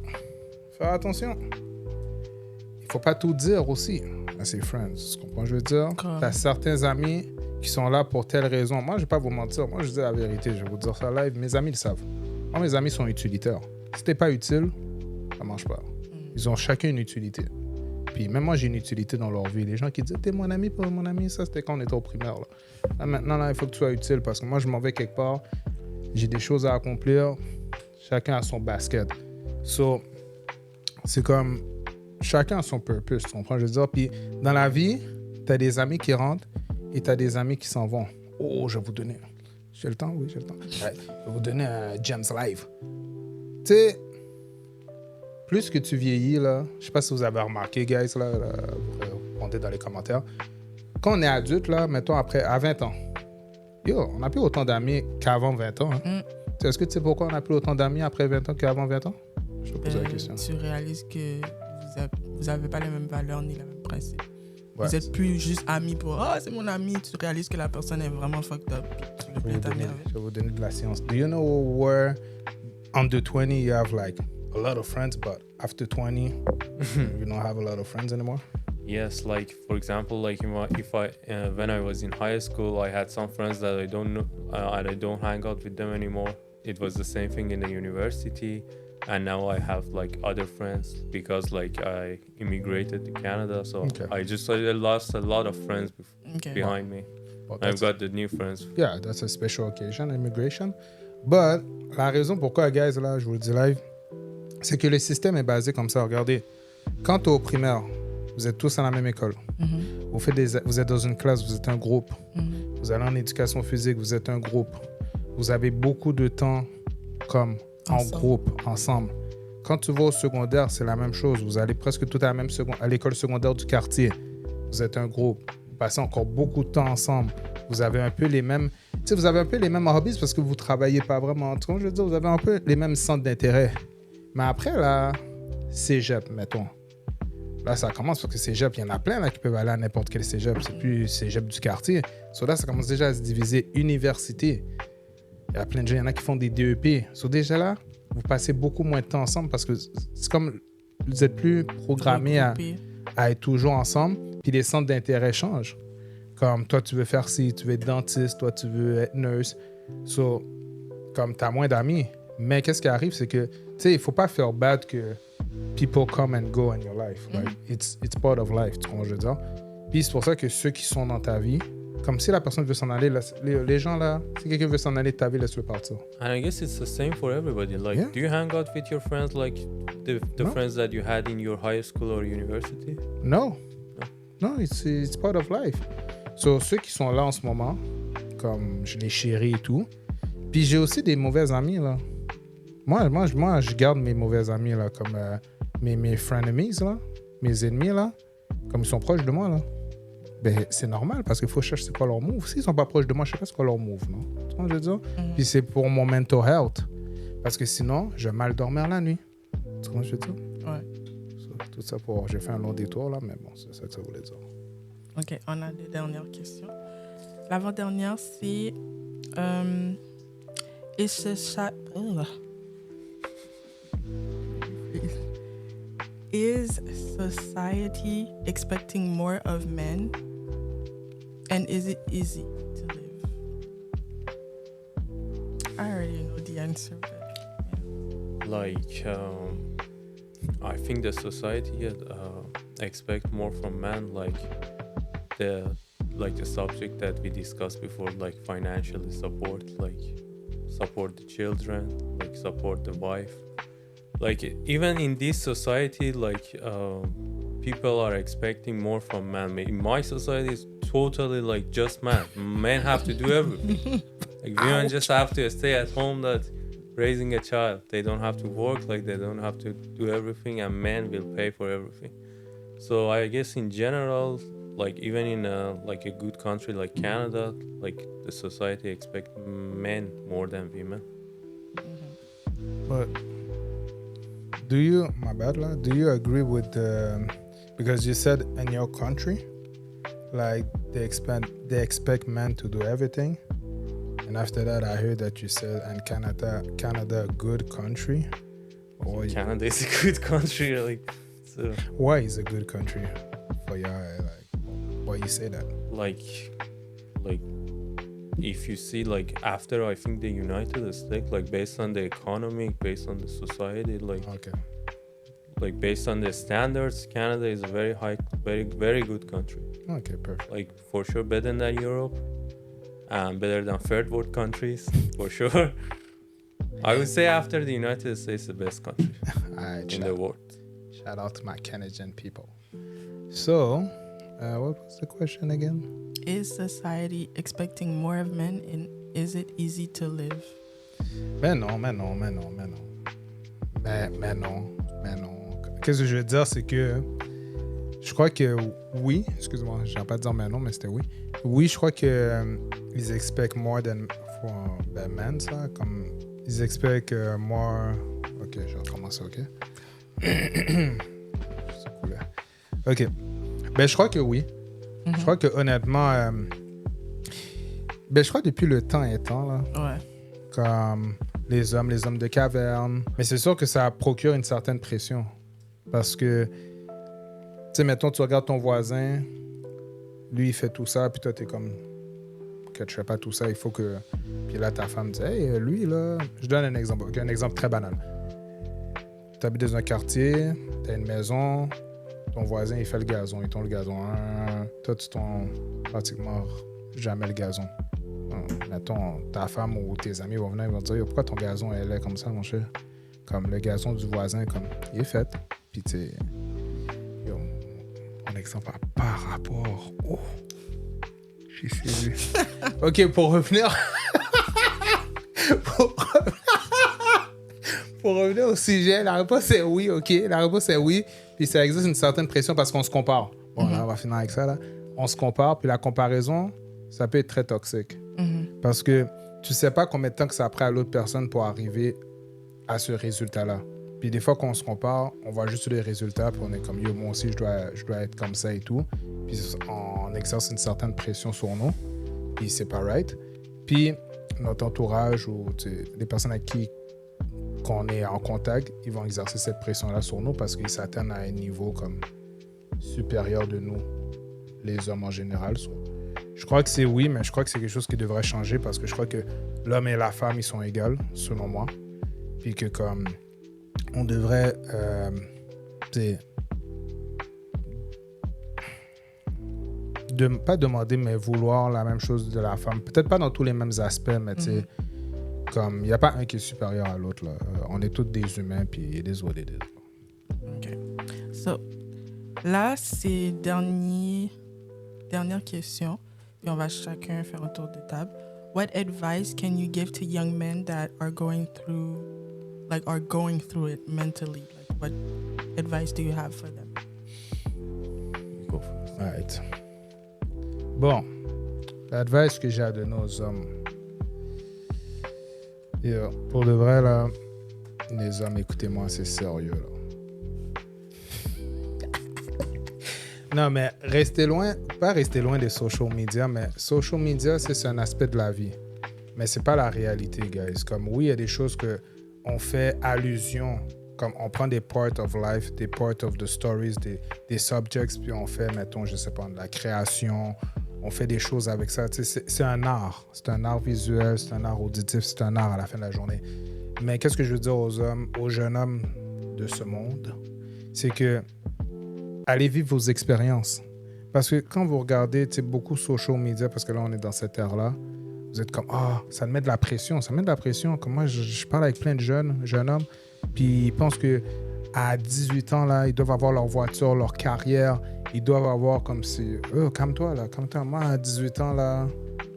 S2: Faire attention. Il faut pas tout dire aussi à ses friends. Tu comprends ce que je veux dire? Tu as certains amis qui sont là pour telle raison. Moi, je vais pas vous mentir. Moi, je dis la vérité. Je vais vous dire ça live. Mes amis le savent. Moi, mes amis sont utilitaires. Si t'es pas utile, ça marche pas. Ils ont chacun une utilité. Puis même moi, j'ai une utilité dans leur vie. Les gens qui disent « T'es mon ami, pas mon ami », ça, c'était quand on était au primaire. Là, maintenant, là, il faut que tu sois utile parce que moi, je m'en vais quelque part. J'ai des choses à accomplir. Chacun a son basket. So, c'est comme... Chacun a son purpose, tu comprends? Je veux dire, puis dans la vie, tu as des amis qui rentrent et tu as des amis qui s'en vont. Oh, je vais vous donner... J'ai le temps? Oui, j'ai le temps. Ouais, je vais vous donner un James Live. Tu sais, plus que tu vieillis, là, je sais pas si vous avez remarqué, guys, là, vous répondez dans les commentaires. Quand on est adulte, là, mettons après, à 20 ans, yo, on n'a plus autant d'amis qu'avant 20 ans. Hein. Est-ce que tu sais pourquoi on n'a plus autant d'amis après 20 ans qu'avant 20 ans? Je te pose la question.
S1: Tu réalises que vous n'avez pas les mêmes valeurs ni les mêmes principes.
S2: Ouais,
S1: vous n'êtes plus juste amis pour « Oh, c'est mon ami ». Tu réalises que la personne est vraiment fucked up. Tu veux plus être ami avec.
S2: Je vais vous donner de la science. Do you know where under 20 you have like a lot of friends, but after 20 you don't have a lot of friends anymore?
S3: Yes, like for example, like if I when I was in high school, I had some friends that I don't know, and I don't hang out with them anymore. It was the same thing in the university, and now I have like other friends because like I immigrated to Canada, so I lost a lot of friends behind me. Well, I've got the new friends.
S2: Yeah, that's a special occasion, immigration. But la raison pourquoi, guys, là, je vous le dis live, c'est que le système est basé comme ça. Regardez, quand tu es au primaire, vous êtes tous à la même école. Vous êtes dans une classe, vous êtes un groupe. Vous allez en éducation physique, vous êtes un groupe. Vous avez beaucoup de temps comme en groupe, ensemble. Quand tu vas au secondaire, c'est la même chose. Vous allez presque tout à l'école secondaire du quartier. Vous êtes un groupe. Vous passez encore beaucoup de temps ensemble. Vous avez un peu les mêmes... Tu sais, vous avez un peu les mêmes hobbies parce que vous ne travaillez pas vraiment. Je veux dire, vous avez un peu les mêmes centres d'intérêt. Mais après, là, cégep, mettons. Là, ça commence parce que cégep, il y en a plein là, qui peuvent aller à n'importe quel cégep. C'est plus cégep du quartier. So, là, ça commence déjà à se diviser. Université. Il y a plein de gens, il y en a qui font des DEP. So, déjà là, vous passez beaucoup moins de temps ensemble parce que c'est comme vous êtes plus programmés à être toujours ensemble. Puis les centres d'intérêt changent. Comme toi, tu veux faire ci, tu veux être dentiste, toi, tu veux être nurse. So, comme tu as moins d'amis. Mais qu'est-ce qui arrive, c'est que, tu sais, il ne faut pas faire bad que people come and go in your life. Like, it's part of life, tu comprends ce que je veux dire? Puis c'est pour ça que ceux qui sont dans ta vie, comme si la personne veut s'en aller, les gens là, si quelqu'un veut s'en aller de ta vie, laisse-le partir.
S3: And I guess it's the same for everybody. Like, do you hang out with your friends like the friends that you had in your high school or university?
S2: No, it's part of life. So, ceux qui sont là en ce moment, comme je les chéris et tout, puis j'ai aussi des mauvais amis là. Moi, je garde mes mauvais amis là, comme mes frenemies là, mes ennemis là, comme ils sont proches de moi là. Ben, c'est normal parce qu'il faut chercher c'est quoi leur move. S'ils sont pas proches de moi, je sais pas c'est quoi leur move, non? Tu vois ce que je veux dire? Puis c'est pour mon mental health. Parce que sinon, je vais mal dormir la nuit. Tu vois ce que je veux dire?
S1: Ouais.
S2: Tout ça pour... J'ai fait un long détour là, mais bon, c'est ça que ça voulait dire.
S1: OK, on a deux dernières questions. L'avant-dernière, c'est... Is society expecting more of men? And is it easy to live? I already know the answer, but yeah.
S3: Like, I think the society expect more from men. Like, like the subject that we discussed before, like financially support, like support the children, like support the wife. Like even in this society, like people are expecting more from men. In my society, it's totally like just men have to do everything. Like women just have to stay at home, that raising a child. They don't have to work, like they don't have to do everything, and men will pay for everything. So I guess in general, like even in like a good country like Canada, like the society expect men more than women.
S2: But do you agree with the, because you said in your country, like they expect men to do everything, and after that I heard that you said in Canada a good country. Or
S3: Canada is a good country, like. So
S2: why is a good country for you? Like, why you say that?
S3: Like if you see, like after I think the United States, like based on the economy, based on the society, like
S2: okay,
S3: like based on the standards, Canada is a very high, very good country.
S2: Okay, perfect.
S3: Like for sure better than Europe, and better than third world countries for sure. I would say after the United States, the best country in the world.
S2: Shout out to my Canadian people. So, what was the question again?
S1: Is society expecting more of men, and is it easy to live?
S2: Mais non. Qu'est-ce que je veux dire, c'est que je crois que oui, excuse-moi, je n'ai pas dire mais non, mais c'était oui. Oui, je crois que ils expect more than for men, ça, comme ils expect more. Ok, je vais recommencer, ok? Ok. Ben, je crois que oui. Je crois que honnêtement, je crois que depuis le temps étant, là,
S1: Ouais.
S2: comme les hommes de caverne. Mais c'est sûr que ça procure une certaine pression. Parce que, tu sais, mettons, tu regardes ton voisin, lui, il fait tout ça, puis toi, t'es comme, que tu fais pas tout ça, il faut que... Puis là, ta femme dit, hey, lui, là... Je donne un exemple, okay? Un exemple très banal. Tu habites dans un quartier, tu as une maison, ton voisin, il fait le gazon, il tombe le gazon. Toi, tu tombes pratiquement jamais le gazon. Mettons, ta femme ou tes amis vont venir, ils vont te dire, pourquoi ton gazon est laid comme ça, mon cher? Comme le gazon du voisin, comme, il est fait. Puis, tu sais, mon exemple par rapport. Oh, j'ai saisi. OK, pour revenir... Pour revenir au sujet, la réponse est oui, OK? La réponse est oui. Puis ça existe une certaine pression parce qu'on se compare. Bon, là, on va finir avec ça, là. On se compare, puis la comparaison, ça peut être très toxique. Parce que tu sais pas combien de temps que ça prend à l'autre personne pour arriver à ce résultat-là. Puis des fois, quand on se compare, on voit juste les résultats, puis on est comme, yo, moi aussi, je dois être comme ça et tout. Puis on exerce une certaine pression sur nous. Puis c'est pas right. Puis notre entourage ou les personnes avec qui qu'on est en contact, ils vont exercer cette pression-là sur nous parce qu'ils s'atteignent à un niveau comme supérieur de nous, les hommes en général. Je crois que c'est oui, mais je crois que c'est quelque chose qui devrait changer parce que je crois que l'homme et la femme, ils sont égaux, selon moi. Puis que comme on devrait pas demander, mais vouloir la même chose de la femme. Peut-être pas dans tous les mêmes aspects, mais tu sais, comme il n'y a pas un qui est supérieur à l'autre. Là. On est tous des humains, puis des autres.
S1: OK. So, là, c'est dernière question. Puis on va chacun faire un tour de table. What advice can you give to young men that are going through it mentally? Like, what advice do you have for them?
S3: Go for it.
S2: Right. Bon, l'advice que j'ai à donner aux hommes. Pour de vrai, là, les hommes, écoutez-moi, c'est sérieux, là. Non, mais pas rester loin des social media, mais social media, c'est un aspect de la vie. Mais c'est pas la réalité, guys. Comme, oui, il y a des choses qu'on fait allusion, comme on prend des parts of life, des parts of the stories, des subjects, puis on fait, mettons, je sais pas, de la création, on fait des choses avec ça. C'est un art. C'est un art visuel, c'est un art auditif, c'est un art à la fin de la journée. Mais qu'est-ce que je veux dire aux hommes, aux jeunes hommes de ce monde? C'est que allez vivre vos expériences. Parce que quand vous regardez beaucoup social media, parce que là, on est dans cette ère-là, vous êtes comme, ça me met de la pression. Ça me met de la pression. Comme moi, je parle avec plein de jeunes hommes, puis ils pensent qu'à 18 ans, là, ils doivent avoir leur voiture, leur carrière. Ils doivent avoir comme si, calme-toi, là, calme-toi. Moi, à 18 ans, là,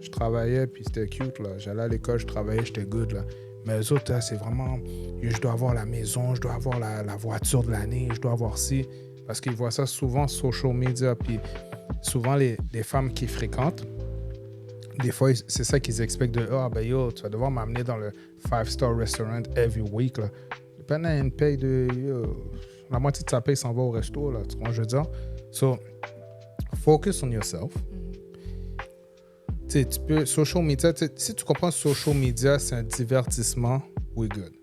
S2: je travaillais, puis c'était cute, là. J'allais à l'école, je travaillais, j'étais good, là. Mais eux autres, là, c'est vraiment, je dois avoir la maison, je dois avoir la voiture de l'année, je dois avoir ci. Parce qu'ils voient ça souvent sur social media, puis souvent, les femmes qui fréquentent, des fois, c'est ça qu'ils expectent de tu vas devoir m'amener dans le 5-star restaurant every week. Là. Pendant une paye de. La moitié de sa paye s'en va au resto, là, tu vois, je veux dire. So, focus on yourself. Tu peux. Social media, si tu comprends social media, c'est un divertissement, we're good.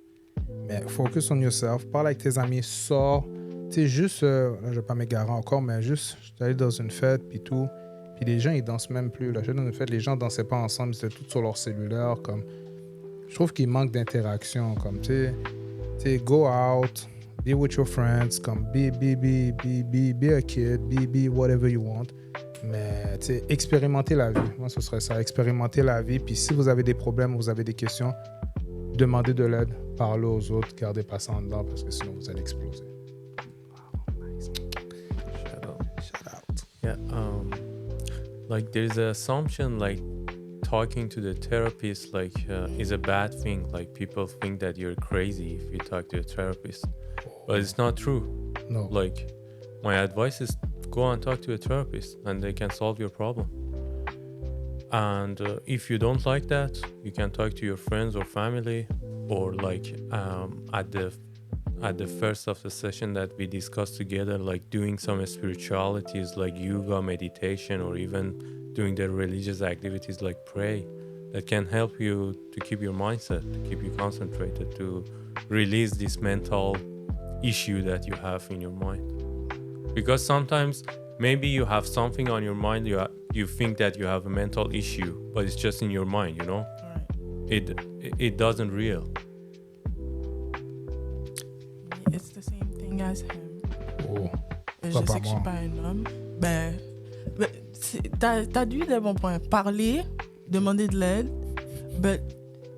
S2: Mais focus on yourself. Parle avec tes amis, sors. Tu sais, juste. Là, je ne vais pas m'égarer encore, mais juste, je suis allé dans une fête, puis tout. Puis les gens, ils dansent même plus. Là. Dans une fête, les gens dansaient pas ensemble, ils étaient tous sur leur cellulaire. Comme... Je trouve qu'il manque d'interaction. Comme, tu sais, go out, be with your friends, comme, be a kid, be whatever you want. Mais, tu sais, expérimenter la vie. Moi, ce serait ça, expérimenter la vie. Puis si vous avez des problèmes, vous avez des questions, demandez de l'aide, parlez aux autres, gardez pas ça en dedans parce que sinon, vous allez exploser. Wow, nice. Shout out.
S3: Yeah, like there's an assumption like talking to the therapist is a bad thing. Like people think that you're crazy if you talk to a therapist, but it's not true.
S2: No.
S3: Like my advice is go and talk to a therapist and they can solve your problem. And if you don't like that, you can talk to your friends or family, or at the first of the session that we discussed together, like doing some spiritualities like yoga, meditation, or even doing the religious activities like pray, that can help you to keep your mindset, to keep you concentrated, to release this mental issue that you have in your mind. Because sometimes maybe you have something on your mind, you think that you have a mental issue, but it's just in your mind, you know? Right. It doesn't real.
S1: It's the same thing as him.
S2: Oh,
S1: je sais que je suis pas un homme. T'as dit des bons points. Parler, demander de l'aide.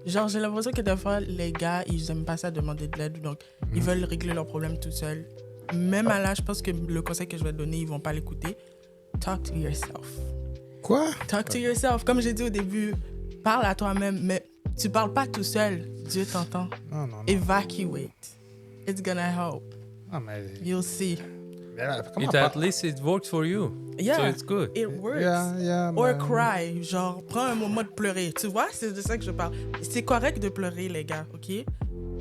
S1: Genre, j'ai l'impression que des fois, les gars, ils aiment pas ça, demander de l'aide. Donc, ils veulent régler leurs problèmes tout seuls. Même à là, je pense que le conseil que je vais te donner, ils vont pas l'écouter. Talk to yourself.
S2: Quoi?
S1: Talk to yourself. Comme j'ai dit au début, parle à toi-même, mais tu parles pas tout seul. Dieu t'entend.
S2: Non.
S1: Evacuate. It's gonna help.
S2: Ah, mais...
S1: You'll see.
S3: At least it works for you.
S1: Yeah,
S3: so it's good.
S1: It works.
S2: Yeah,
S1: Or cry. Genre, prends un moment de pleurer. Tu vois, c'est de ça que je parle. C'est correct de pleurer, les gars, OK?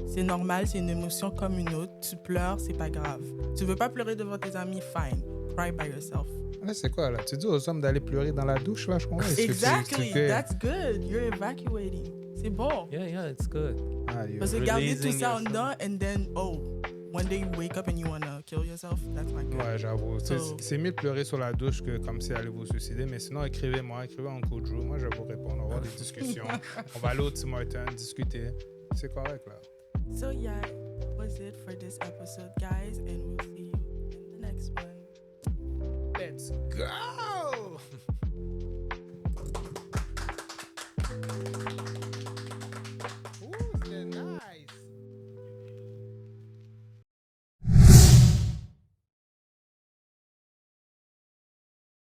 S1: C'est normal, c'est une émotion comme une autre. Tu pleures, c'est pas grave. Tu veux pas pleurer devant tes amis, fine. Cry by yourself.
S2: Là, c'est quoi, là? Tu dis aux hommes d'aller pleurer dans la douche, là, je comprends.
S1: Exactly. That's good. You're evacuating. C'est bon.
S3: Yeah, it's good.
S1: Parce que garder tout ça en dedans, and then, one day you wake up and you want to kill yourself, that's not good.
S2: Ouais, j'avoue. C'est mieux de pleurer sur la douche que comme si allez vous suicider. Mais sinon, écrivez-moi en Uncle Drew. Moi, je vais vous répondre. On va avoir des discussions. On va aller au Tim Hortons, discuter. C'est correct, là.
S1: So, yeah, that was it for this episode, guys. And we'll see you in the next one.
S2: Let's go!